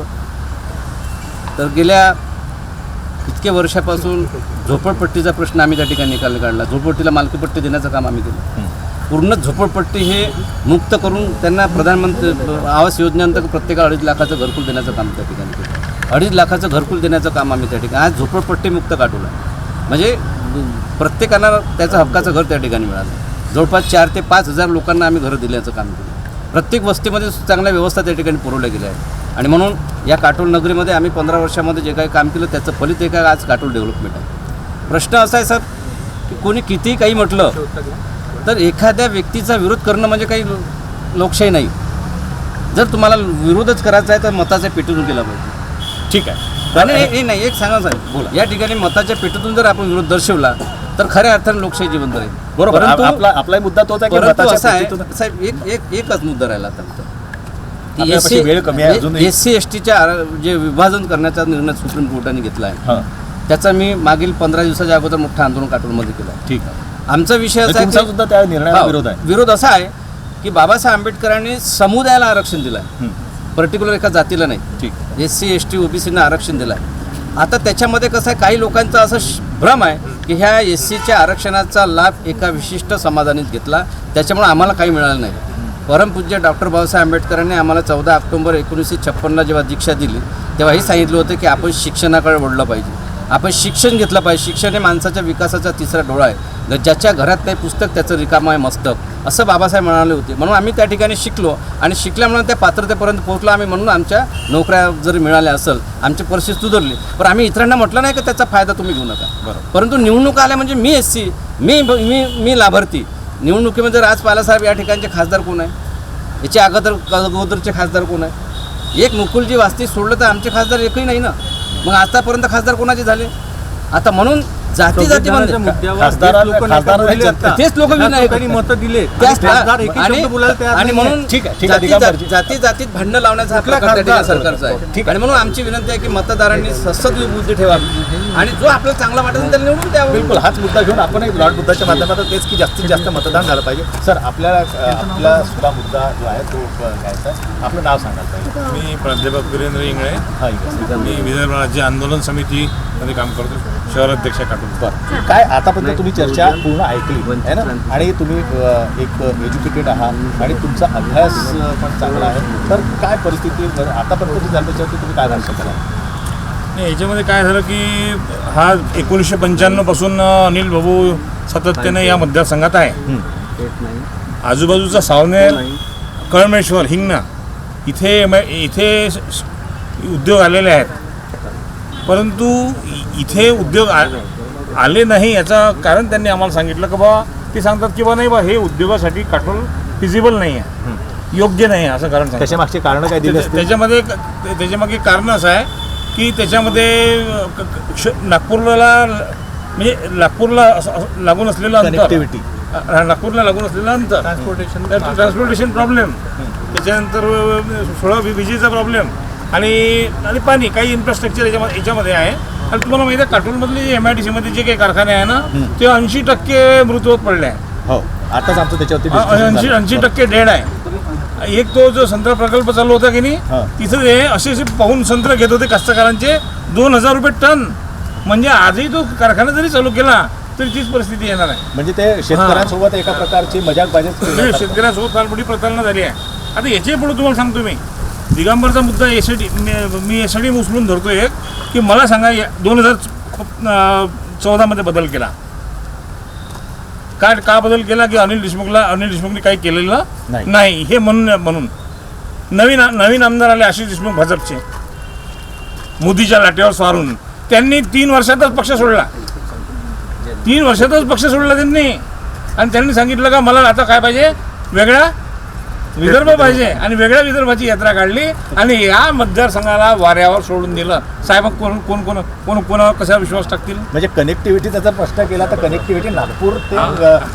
तर गेल्या इतक्या वर्षापासून झोपडपट्टीचा प्रश्न आम्ही त्या ठिकाणी निकाल काढला. झोपडपट्टीला मालकीपट्टी देण्याचं काम आम्ही केलं. पूर्ण झोपडपट्टी हे मुक्त करून त्यांना प्रधानमंत्री आवास योजनेअंतर्गत प्रत्येकाला 2.5 लाखाचं घरकुल देण्याचं काम त्या ठिकाणी केलं. 2.5 लाखाचं घरकुल देण्याचं काम आम्ही त्या ठिकाणी आज झोपडपट्टी मुक्त काढवलं. म्हणजे प्रत्येकाला त्याचं हक्काचं घर त्या ठिकाणी मिळालं. जवळपास 4 ते 5 हजार लोकांना आम्ही घरं दिल्याचं काम केलं. प्रत्येक वस्तीमध्ये चांगल्या व्यवस्था त्या ठिकाणी पुरवल्या गेल्या आहेत आणि म्हणून या काटोल नगरीमध्ये आम्ही 15 वर्षामध्ये जे काही काम केलं त्याचं फलित एक आज काटोल डेव्हलपमेंट आहे. प्रश्न असा आहे सर की कोणी कितीही काही म्हटलं तर एखाद्या व्यक्तीचा विरोध करणं म्हणजे काही लोकशाही नाही. जर तुम्हाला विरोधच करायचा आहे तर मताचा पेटून केला पाहिजे. ठीक आहे. नाही एक सांगा साहेब, या ठिकाणी मताच्या पेटीतून जर आपण विरोध दर्शवला तर खऱ्या अर्थाने लोकशाही जिवंत राहील. बरोबर. परंतु- आपला मुद्दा तोच आहे की परंतु मताच्या असं आहे पेटीतून- साहेब, एकच मुद्दा राहिला आता आपल्यापाशी वेळ कमी आहे अजूनही. SC STच्या जे विभाजन करण्याचा निर्णय सुप्रीम कोर्टाने घेतला आहे, हां, त्याचा मी मागील 15 दिवसाच्या अगोदर मोठं आंदोलन काटोलमध्ये केलं. ठीक आहे. आमचा विषय असा तुमचा आहे सुद्धा त्या निर्णयाला हो, विरोध आहे. विरोध असा आहे की बाबासाहेब आंबेडकरांनी समुदायाला आरक्षण दिलं आहे, पर्टिक्युलर एका जातीला नाही. ठीक. SC ST OBCना आरक्षण दिलं आहे. आता त्याच्यामध्ये कसं आहे, काही लोकांचा असं भ्रम आहे की ह्या SCच्या आरक्षणाचा लाभ एका विशिष्ट समाजानेच घेतला, त्याच्यामुळे आम्हाला काही मिळालं नाही. परमपूज्य डॉक्टर बाबासाहेब आंबेडकरांनी आम्हाला 14 ऑक्टोबर 1956 जेव्हा दीक्षा दिली तेव्हाही सांगितलं होतं की आपण शिक्षणाकडे वळलं पाहिजे, आपण शिक्षण घेतलं पाहिजे. शिक्षण हे माणसाच्या विकासाचा तिसरा डोळा आहे. ज्याच्या घरात नाही पुस्तक त्याचं रिकामं आहे मस्तक, असं बाबासाहेब म्हणाले होते. म्हणून आम्ही त्या ठिकाणी शिकलो आणि शिकल्यामुळे त्या पात्रतेपर्यंत पोहोचलो आम्ही. म्हणून आमच्या नोकऱ्या जरी मिळाल्या असेल, आमची परिस्थिती सुधारली. पण आम्ही इतरांना म्हटलं नाही की त्याचा फायदा तुम्ही घेऊ नका. बरोबर. परंतु निवडणूक आल्या म्हणजे मी SC, मी लाभार्थी. निवडणुकीमध्ये राज पालासाहेब या ठिकाणचे खासदार कोण आहे, याच्या अगोदरचे खासदार कोण आहे? एक मुकुलजी वास्ती सोडलं तर आमचे खासदार एकही नाही ना. मग आतापर्यंत खासदार कोणाचे झाले? आता म्हणून जाती तेच लोक खासदारांनी मतं दिले आणि म्हणून ठीक आहे. जातीत भांडणं लावण्याचा हा प्रकार त्या ठिकाणी सरकारचा आहे. आणि म्हणून आमची विनंती आहे की मतदारांनी सद्सद् बुद्धी ठेवावी आणि जो आपल्याला चांगला वाटेल त्याला निवडून द्यावं. बिलकुल हाच मुद्दा घेऊन आपण एक ब्रॉड मुद्द्याच्या माध्यमातून तेच की जास्तीत जास्त मतदान झालं पाहिजे. सर, आपला सुद्धा मुद्दा जो आहे तो घ्यायचा आहे. आपलं नाव सांगायला पाहिजे. मी प्राध्यापक वीरेंद्र इंगळे, हां, इकडे. मी विदर्भ राज्य आंदोलन समितीमध्ये काम करतो, शहराध्यक्ष काटून. बरं, काय आतापर्यंत तुम्ही चर्चा पूर्ण ऐकली आहे ना, आणि तुम्ही एक एज्युकेटेड आहात आणि तुमचा अभ्यास पण चांगला आहे, तर काय परिस्थिती आतापर्यंत जी झाली त्याच्यावरती तुम्ही काय भाष्य करा? नाही, याच्यामध्ये काय झालं की हा 1995 पासून अनिल भाऊ सातत्याने या मतदारसंघात आहे. आजूबाजूचा सावनेर, कळमेश्वर, हिंगणा इथे उद्योग आलेले आहेत, परंतु इथे उद्योग आले नाही याचं कारण त्यांनी आम्हाला सांगितलं की बा, ते सांगतात की बा नाही बा, हे उद्योगासाठी काटोल फिजिबल नाही आहे, योग्य नाही आहे असं कारण सांगतात. त्याच्यामागची कारणं काय दिली असतील? त्याच्यामागे कारण असं आहे की त्याच्यामध्ये नागपूरला लागून असलेलं अंतर, कनेक्टिव्हिटी, नागपूरला लागून असलेलं अंतर, ट्रान्सपोर्टेशन प्रॉब्लेम, त्याच्यानंतर विजेचा प्रॉब्लेम आणि पाणी, काही इन्फ्रास्ट्रक्चर याच्यामध्ये आहे. आणि तुम्हाला माहिती आहे काटोलमधले जे MIDC मध्ये जे काही कारखाने आहे ना, ते 80% मृतवत पडले आहे. हो, आताच आमचं त्याच्यावरती 80% डेड आहे. एक तो जो संत्रा प्रकल्प चालू होता की नाही, तिथं ते असे पाहून संत्र घेत होते कास्तकारांचे 2000 रुपये टन. म्हणजे आजही तो कारखाना जरी चालू केला तरी तीच परिस्थिती येणार आहे. म्हणजे ते शेतकऱ्यांसोबत एका प्रकारची मजाक बाजी शेतकऱ्यांसोबत फार मोठी प्रतारणा झाली आहे. आता याच्या पुढे तुम्हाला सांगतो मी, दिगंबरचा मुद्दा मी SID उचलून धरतो एक, की मला सांगा 2014 मध्ये बदल केला का बदल केला की अनिल देशमुखने काही केलेलं नाही हे म्हणून नवीन आमदार आले आशिष देशमुख भाजपचे, मोदीच्या लाटेवर स्वारून त्यांनी 3 वर्षातच पक्ष सोडला. 3 वर्षातच पक्ष सोडला त्यांनी. आणि त्यांनी सांगितलं का मला आता काय पाहिजे, वेगळा विदर्भ पाहिजे, आणि वेगळ्या विदर्भाची यात्रा काढली आणि या मतदारसंघाला वाऱ्यावर सोडून दिलं. साहेब कोणावर कसा विश्वास टाकतील? म्हणजे कनेक्टिव्हिटी त्याचा प्रश्न केला तर कनेक्टिव्हिटी नागपूर ते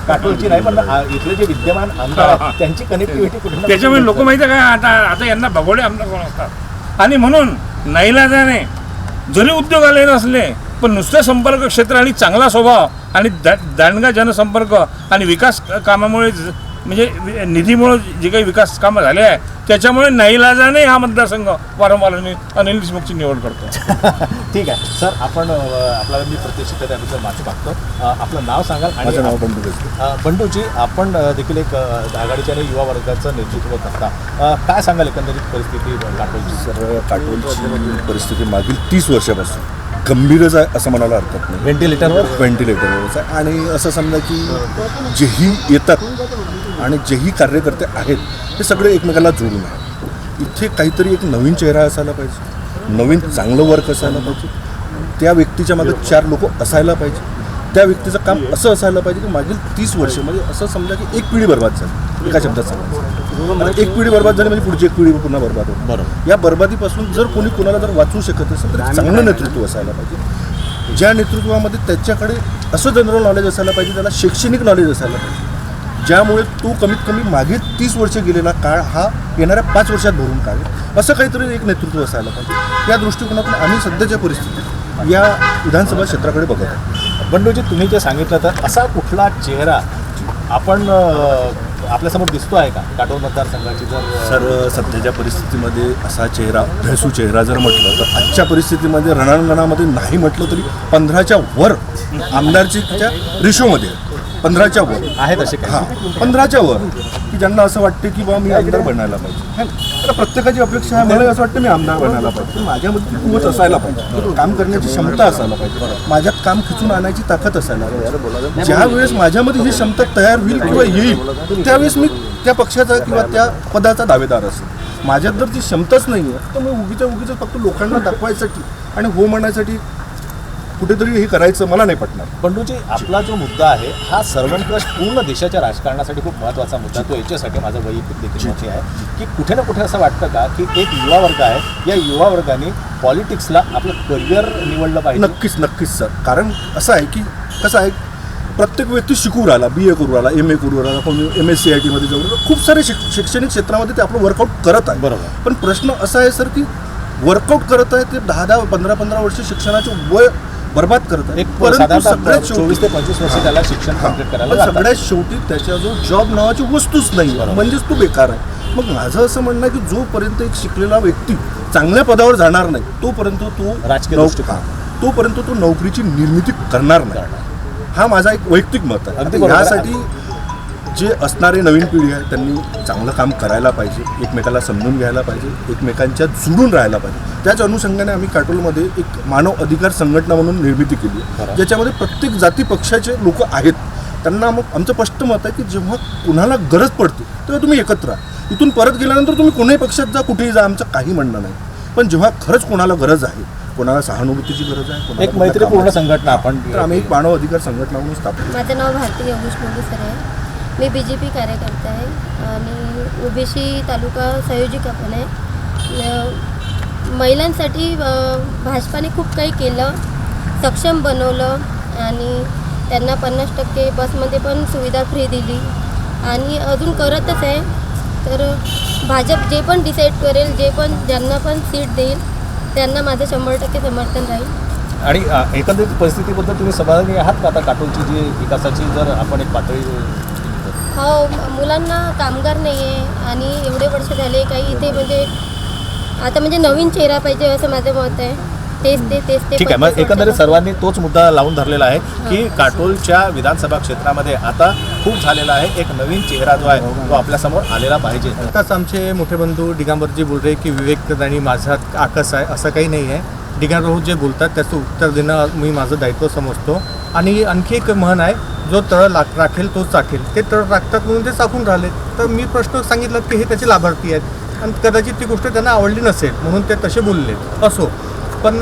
काटोलची नाही, पण इथले जे विद्यमान आमदार आहेत त्यांची कनेक्टिव्हिटी कुठे? त्याच्यामुळे लोक माहिती आहे का, आता यांना भगोडे आमदार कोण असतात. आणि म्हणून नाईलाजाने जरी उद्योग आले नसले पण नुसतं संपर्क क्षेत्र आणि चांगला स्वभाव आणि दांडगा जनसंपर्क आणि विकास कामामुळे, म्हणजे निधीमुळे जे काही विकास कामं झाले आहे त्याच्यामुळे नाईलाजाने हा मतदारसंघ वारंवार अनिल देशमुखची निवड करतो. ठीक आहे सर, आपण आपल्याला मी प्रत्यक्ष त्याबद्दल माफी मागतो. आपलं नाव सांगाल? माझं नाव बंडू. बंडूजी, आपण देखील एक आघाडीच्या युवा वर्गाचं नेतृत्व करता. काय सांगाल एकंदरीत परिस्थिती काटोलची? सर, काटोलची परिस्थिती मागील 30 वर्षापासून गंभीरच आहे असं म्हणायला हरकत नाही. व्हेंटिलेटरवरच आहे. आणि असं समजा की जेही येतात आणि जेही कार्यकर्ते आहेत ते सगळे एकमेकाला जोडून आहे. इथे काहीतरी एक नवीन चेहरा असायला पाहिजे, नवीन चांगलं वर्क असायला पाहिजे, त्या व्यक्तीच्या मागे 4 लोक असायला पाहिजे, त्या व्यक्तीचं काम असं असायला पाहिजे की मागील 30 वर्ष म्हणजे असं समजा की एक पिढी बरबाद झाली, एका शब्दात सांगायचं. आता एक पिढी बर्बाद झाली म्हणजे पुढची एक पिढी पुन्हा बर्बाद होईल. बरोबर. या बर्बादीपासून जर कोणी कोणाला जर वाचवू शकत असेल तर चांगलं नेतृत्व असायला पाहिजे. ज्या नेतृत्वामध्ये त्याच्याकडे असं जनरल नॉलेज असायला पाहिजे, त्याला शैक्षणिक नॉलेज असायला पाहिजे, ज्यामुळे तो कमीत कमी मागे 30 वर्ष गेलेला काळ हा येणाऱ्या 5 वर्षात भरून काढेल, असं काहीतरी एक नेतृत्व असायला पाहिजे. या दृष्टिकोनातून आम्ही सध्याच्या परिस्थितीत या विधानसभा क्षेत्राकडे बघत आहोत. बंडूजी, तुम्ही जे सांगितलं तर असा कुठला चेहरा आपण आपल्यासमोर दिसतो आहे का काटोल मतदारसंघाची? जर सर सध्याच्या परिस्थितीमध्ये असा चेहरा, भेसू चेहरा जर म्हटलं तर आजच्या परिस्थितीमध्ये रणांगणामध्ये नाही म्हटलं तरी 15च्या वर आमदारच्या रेशोमध्ये 15च्या वर आहेत असे काही? हां, 15च्या वर की ज्यांना असं वाटते की बाबा मी आमदार बनायला पाहिजे. तर प्रत्येकाची अपेक्षा आहे, मला असं वाटतं मी आमदार बनायला पाहिजे, पण माझ्यामध्ये ती कुवत असायला पाहिजे, काम करण्याची क्षमता असायला पाहिजे, माझ्यात काम खिचून आणायची ताकद असायला पाहिजे. ज्या वेळेस माझ्यामध्ये ही क्षमता तयार होईल किंवा येईल त्यावेळेस मी त्या पक्षाचा किंवा त्या पदाचा दावेदार असेल. माझ्यात जर ती क्षमताच नाही आहे तर मी उगीच फक्त लोकांना दाखवायसाठी आणि हो म्हणण्यासाठी कुठेतरी हे करायचं मला नाही पटणार. बंडूजी, आपला जो मुद्दा आहे हा सर्वंकष पूर्ण देशाच्या राजकारणासाठी खूप महत्त्वाचा मुद्दा. तो याच्यासाठी माझं वैयक्तिक देखील मत आहे की कुठे ना कुठे असं वाटतं का की एक युवा वर्ग आहे, या युवा वर्गाने पॉलिटिक्सला आपलं करिअर निवडलं पाहिजे? नक्कीच सर. कारण असं आहे की कसं आहे, प्रत्येक व्यक्ती शिकू राहिला, BA करू राहिला, MA करू राहिला, कोणी MSc मध्ये जाऊ राहिला, खूप सारे शैक्षणिक क्षेत्रामध्ये ते आपलं वर्कआउट करत आहे. बरोबर. पण प्रश्न असा आहे सर की वर्कआउट करत आहे ते 10-10, 15-15 वर्ष शिक्षणाचे वय बर्बाद करत आहे. साधारणतः 24 ते 25 वर्ष त्याला शिक्षण कंप्लीट करायला पण लागतात. सगळ्यात शेवटी त्याच्याजवळ जॉब नावाची वस्तूच नाही, म्हणजेच तो बेकार आहे. मग माझं असं म्हणणं आहे की जोपर्यंत एक शिकलेला व्यक्ती चांगल्या पदावर जाणार नाही तोपर्यंत राजकीय दृष्टिकोन. तोपर्यंत तो नोकरीची निर्मिती करणार नाही. हा माझा एक वैयक्तिक मत आहे. अगदी बरोबर. यासाठी जे असणारे नवीन पिढी आहे त्यांनी चांगलं काम करायला पाहिजे, एकमेकाला समजून घ्यायला पाहिजे, एकमेकांच्या जुळून राहायला पाहिजे. त्याच अनुषंगाने आम्ही काटोलमध्ये एक मानव अधिकार संघटना म्हणून निर्मिती केली आहे, ज्याच्यामध्ये प्रत्येक जाती पक्षाचे लोक आहेत. त्यांना मग आमचं स्पष्ट मत आहे की जेव्हा कुणाला गरज पडते तेव्हा तुम्ही एकत्र राहा. इथून परत गेल्यानंतर तुम्ही कोणत्याही पक्षात जा, कुठेही जा, आमचं काही म्हणणं नाही. पण जेव्हा खरंच कोणाला गरज आहे, कोणाला सहानुभूतीची गरज आहे, कोणाला एक मैत्रीपूर्ण संघटना आपण तर आम्ही एक मानव अधिकार संघटना म्हणून स्थापन. माझं नाव भारती योगेश मोगीसर आहे. मी BJP कार्यकर्ता आहे आणि OBC तालुका संयोजिका पण आहे. महिलांसाठी भाजपाने खूप काही केलं, सक्षम बनवलं आणि त्यांना 50% बसमध्ये पण सुविधा फ्री दिली आणि अजून करतच आहे. तर भाजप जे पण डिसाईड करेल, जे पण ज्यांना पण सीट देईल त्यांना माझं 100% समर्थन राहील. आणि एकंदरीत परिस्थितीबद्दल तुम्ही समाधानी आहात का? आता काटोलची जी विकासाची जर आपण एक पातळी हो, मुलांना कामगार नाही आहे आणि एवढे वर्ष झाले काही इथे म्हणजे आता म्हणजे नवीन चेहरा पाहिजे असं माझं मत आहे. तेच ठीक आहे. मग एकंदरीत सर्वांनी तोच मुद्दा लावून धरलेला आहे की काटोलच्या विधानसभा क्षेत्रामध्ये आता खूप झालेला आहे, एक नवीन चेहरा जो आहे तो आपल्यासमोर आलेला पाहिजे. आताच आमचे मोठे बंधू दिगंबरजी बोल रहे की विवेक आणि माझ्यात आकस आहे, असं काही नाही आहे. दिगंबर जे बोलतात त्याचं उत्तर देणं मी माझं दायित्व समजतो. आणि आणखी एक म्हण आहे, जो तळ राखेल तो चाखेल. ते तळ राखतात म्हणून ते चाखून राहिले. तर मी प्रश्न सांगितलं की हे त्याचे लाभार्थी आहेत आणि कदाचित ती गोष्ट त्यांना आवडली नसेल म्हणून ते तसे बोलले असो. पण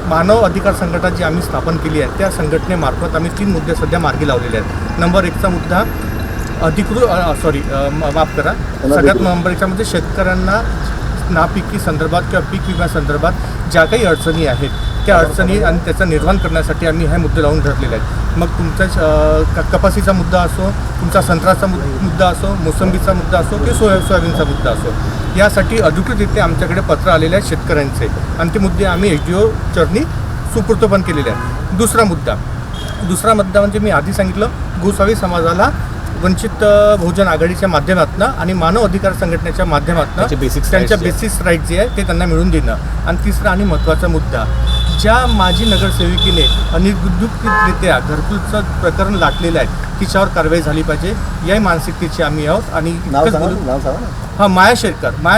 मानव अधिकार संघटना जी आम्ही स्थापन केली आहे त्या संघटनेमार्फत आम्ही 3 मुद्दे सध्या मार्गी लावलेले आहेत. नंबर 1चा मुद्दा सगळ्यात नंबर 1मध्ये शेतकऱ्यांना नापिकी संदर्भात किंवा पीक विम्यासंदर्भात ज्या काही अडचणी आहेत त्या अडचणी आणि त्याचं निर्माण करण्यासाठी आम्ही हे मुद्दे लावून धरलेले आहेत. मग तुमचा कपासीचा मुद्दा असो, तुमचा संत्र्याचा मुद्दा असो, मोसंबीचा मुद्दा असो की सोयाबीनचा मुद्दा असो, यासाठी अधिकृतरित्या आमच्याकडे पत्र आलेले आहेत शेतकऱ्यांचे आणि ते मुद्दे आम्ही HDO चरणी सुपूर्द पण केलेले आहेत. दुसरा मुद्दा म्हणजे मी आधी सांगितलं, गोसावी समाजाला वंचित बहुजन आघाडीच्या माध्यमातून आणि मानव अधिकार संघटनेच्या माध्यमातून त्यांच्या बेसिक राईट जे आहे ते त्यांना मिळवून देणं. आणि तिसरा आणि महत्त्वाचा मुद्दा, ज्या माजी नगरसेविकेने अनिर्दुक्तरित्या घरकुलचं प्रकरण लाटलेलं आहे तिच्यावर कारवाई झाली पाहिजे, याही मानसिकतेची आम्ही आहोत. आणि माया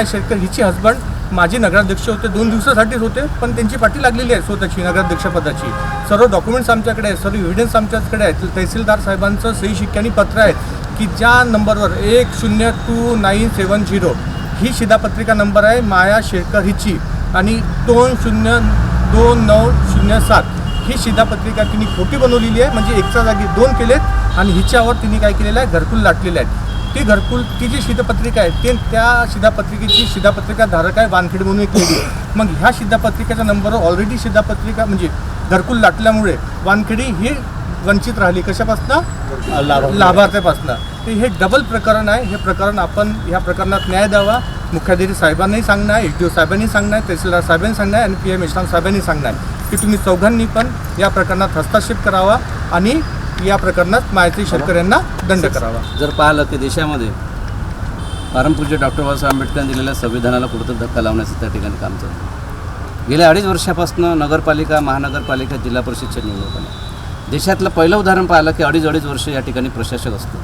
शेरकर हिची हजबंड माजी नगराध्यक्ष होते, 2 दिवसासाठीच होते, पण त्यांची पाठी लागलेली आहे स्वतःची नगराध्यक्षपदाची. सर्व डॉक्युमेंट्स आमच्याकडे आहेत, सर्व एव्हिडन्स आमच्याकडे आहेत. तहसीलदार साहेबांचं सही शिक्क्यानी पत्र आहेत की ज्या नंबरवर 102970 ही शिधापत्रिका नंबर आहे माया शेरकर हिची आणि 202907 ही शिधापत्रिका तिने खोटी बनवलेली आहे. म्हणजे 1च्या जागी 2 केलेत आणि हिच्यावर तिने काय केलेलं आहे, घरकुल लाटलेले आहेत. ती घरकुल ती जी शिधापत्रिका आहे ते त्या शिधापत्रिकेची शिधापत्रिका धारक आहे वानखेडे म्हणून एक लेडी. मग ह्या शिधापत्रिकेच्या नंबरवर ऑलरेडी शिधापत्रिका म्हणजे घरकुल लाटल्यामुळे वानखेडी ही वंचित राहिली कशापासनं लाभार्थ्यापासनं. ते हे डबल प्रकरण आहे. हे प्रकरण आपण ह्या प्रकरणात न्याय द्यावा. मुख्याधिकारी साहेबांनाही सांगणं आहे, HDO साहेबांनी सांगणं आहे, तहसीलदार साहेबांनी सांगणं आहे आणि PM इस्लाम साहेबांनी सांगणं आहे की तुम्ही चौघांनी पण या प्रकरणात हस्तक्षेप करावा आणि या प्रकरणात माहिती शेतकऱ्यांना दंड करावा. जर पाहिलं की देशामध्ये परमपूज्य डॉक्टर बाबासाहेब आंबेडकरांनी दिलेल्या संविधानाला कुठंतरी धक्का लावण्याचं त्या ठिकाणी काम चालू आहे. गेल्या 2.5 वर्षापासून नगरपालिका, महानगरपालिका, जिल्हा परिषदच्या निवडणुका देशातलं पहिलं उदाहरण पाहिलं की 2.5 वर्ष या ठिकाणी प्रशासक असतो.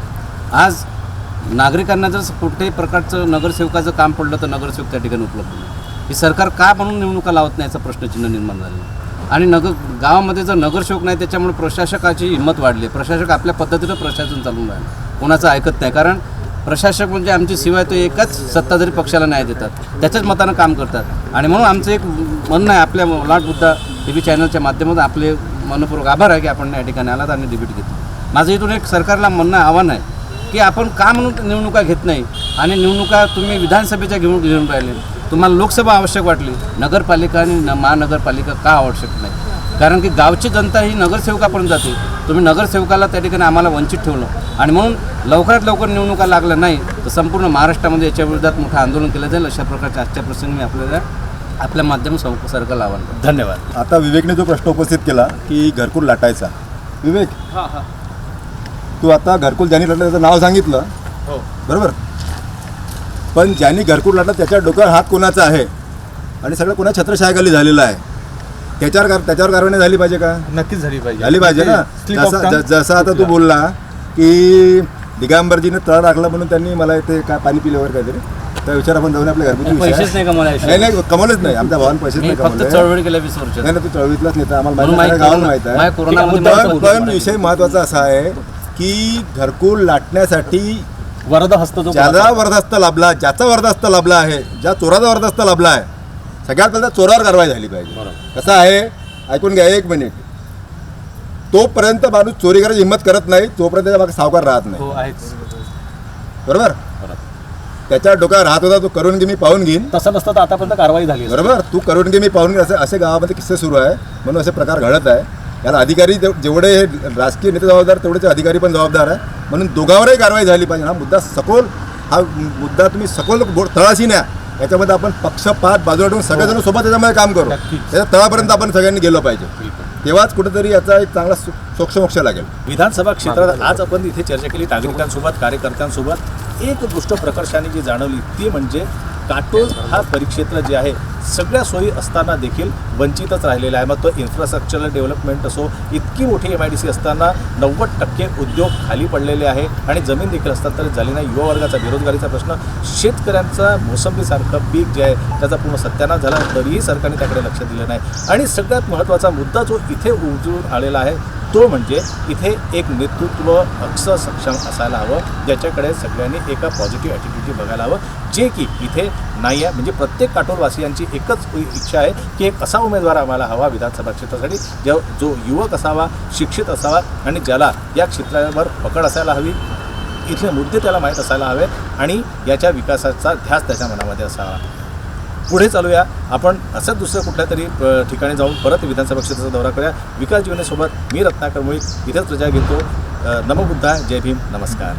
आज नागरिकांना जर कुठल्याही प्रकारचं नगरसेवकाचं काम पडलं तर नगरसेवक त्या ठिकाणी उपलब्ध नाही. ही सरकार का म्हणून निवडणुका लावत नाही याचं प्रश्नचिन्ह निर्माण झालं. आणि गावामध्ये जर नगरसेवक नाही त्याच्यामुळे प्रशासकाची हिंमत वाढली आहे. प्रशासक आपल्या पद्धतीनं प्रशासन चालवून राहिलं, कोणाचं ऐकत नाही. कारण प्रशासक म्हणजे आमची शिवाय तो एकच सत्ताधारी पक्षाला न्याय देतात, त्याच्याच मतानं काम करतात. आणि म्हणून आमचं एक म्हणणं आहे आपल्या लाट मुद्दा TV चॅनलच्या माध्यमातून आपले मनपूर्वक आभार आहे की आपण या ठिकाणी आलात आणि डिबेट घेतली. माझं इथून एक सरकारला म्हणणं आव्हान आहे की आपण का म्हणून निवडणुका घेत नाही आणि निवडणुका तुम्ही विधानसभेच्या घेऊन राहिले. तुम्हाला लोकसभा आवश्यक वाटली, नगरपालिका आणि महानगरपालिका का आवश्यक नाही? कारण की गावची जनता ही नगरसेवकापर्यंत जाते. तुम्ही नगरसेवकाला त्या ठिकाणी आम्हाला वंचित ठेवलं आणि म्हणून लवकरात लवकर निवडणुका लागल्या नाही तर संपूर्ण महाराष्ट्रामध्ये याच्या विरोधात मोठं आंदोलन केलं जाईल. अशा प्रकारच्या आजच्या प्रसंगी मी आपल्या माध्यमातून सरकारला आव्हान करतो. धन्यवाद. आता विवेकने जो प्रश्न उपस्थित केला की घरकुल लाटायचा, विवेक तू आता घरकुल ज्यांनी लाटलं त्याचं नाव सांगितलं बरोबर, पण ज्यांनी घरकुल लाटलं त्याच्या डोक्यावर हात कोणाचा आहे आणि सगळं कोणा छत्रछायाखाली झालेलं आहे त्याच्यावर कारवाई झाली पाहिजे का? नक्कीच झाली पाहिजे ना. जसं आता तू बोलला की दिगंबरजीने तळ राखला म्हणून त्यांनी मला इथे काय पाणी पिले वगैरे काहीतरी, त्या विचार आपण जाऊन आपल्या घरगुती पैसेच नाही कमवले. नाही कमवलेच नाही. आमच्या भावानं पैसेच नाही फक्त कमवले. चळवळ केल्या 20 वर्ष. नाही तू चळवळीतलाच नेता, आम्हाला गावाला माहित आहे. पण विषय महत्वाचा असा आहे की घरकुल लाटण्यासाठी वरदहस्त जो ज्याचा वरदहस्त लाभला, ज्याचा वरदहस्त लाभला आहे, ज्या चोराचा वरदहस्त लाभला आहे, सगळ्यात पहिल्यांदा चोरावर कारवाई झाली पाहिजे. कसं आहे ऐकून घ्या 1 मिनिट. तोपर्यंत माणूस चोरी करायची हिंमत करत नाही तोपर्यंत त्याच्या मागे सावकार राहत नाही. बरोबर, त्याच्या डोक्यावर राहत होता तो करून घे मी पाहून घेईन, तसं नसतं तर आतापर्यंत कारवाई झाली. बरोबर, तू करून घे मी पाहून घे असे गावामध्ये किस्से सुरू आहे. म्हणून असे प्रकार घडत आहे. याला अधिकारी जेवढे हे राजकीय नेते जबाबदार तेवढेच अधिकारी पण जबाबदार आहे. म्हणून दोघांवरही कारवाई झाली पाहिजे. हा मुद्दा तुम्ही सखोल तळाशी न्या. याच्यामध्ये आपण पक्षपात बाजूला ठेवून सगळेजण सोबत त्याच्यामध्ये काम करू. त्याच्या तळापर्यंत आपण सगळ्यांनी गेलो पाहिजे. तेव्हाच कुठेतरी याचा एक चांगला सोक्ष लागेल. विधानसभा क्षेत्रात आज आपण इथे चर्चा केली नागरिकांसोबत, कार्यकर्त्यांसोबत. एक गोष्ट प्रकर्षाने जी जाणवली ती म्हणजे काटोल हा परिक्षेत्र जे आहे सगळ्या सोयी असताना देखील वंचितच राहिलेला आहे. मग तो इन्फ्रास्ट्रक्चरल डेव्हलपमेंट असो, इतकी मोठी MIDC असताना 90% उद्योग खाली पडलेले आहे आणि जमीन देखील हस्तांतरित झाली नाही. युवा वर्गाचा बेरोजगारीचा प्रश्न, शेतकऱ्यांचा मोसंबीसारखं पीक जे आहे त्याचा पूर्ण सत्यानाश झाला तरीही सरकारने त्याकडे लक्ष दिलं नाही. आणि सगळ्यात महत्त्वाचा मुद्दा जो इथे उजळून आलेला आहे तो म्हणजे इथे एक नेतृत्व अक्षर सक्षम असायला हवं, ज्याच्याकडे सगळ्यांनी एका पॉझिटिव्ह ॲटिट्यूड बघायला हवं, जे की इथे नाही आहे. म्हणजे प्रत्येक काटोलवासियांची एकच इच्छा आहे की एक असा उमेदवार आम्हाला हवा विधानसभा क्षेत्रासाठी जो युवक असावा, शिक्षित असावा आणि ज्याला या क्षेत्रावर पकड असायला हवी, इथले मुद्दे त्याला माहीत असायला हवे आणि याच्या विकासाचा ध्यास त्याच्या मनामध्ये असावा. पुढे चालूया आपण असंच दुसऱ्या कुठल्या तरी ठिकाणी जाऊन परत विधानसभा क्षेत्राचा दौरा करूया. विकास जीवनेसोबत मी रत्नाकर मुळीक इथेच रजा घेतो. नमो बुद्धाय, जय भीम, नमस्कार.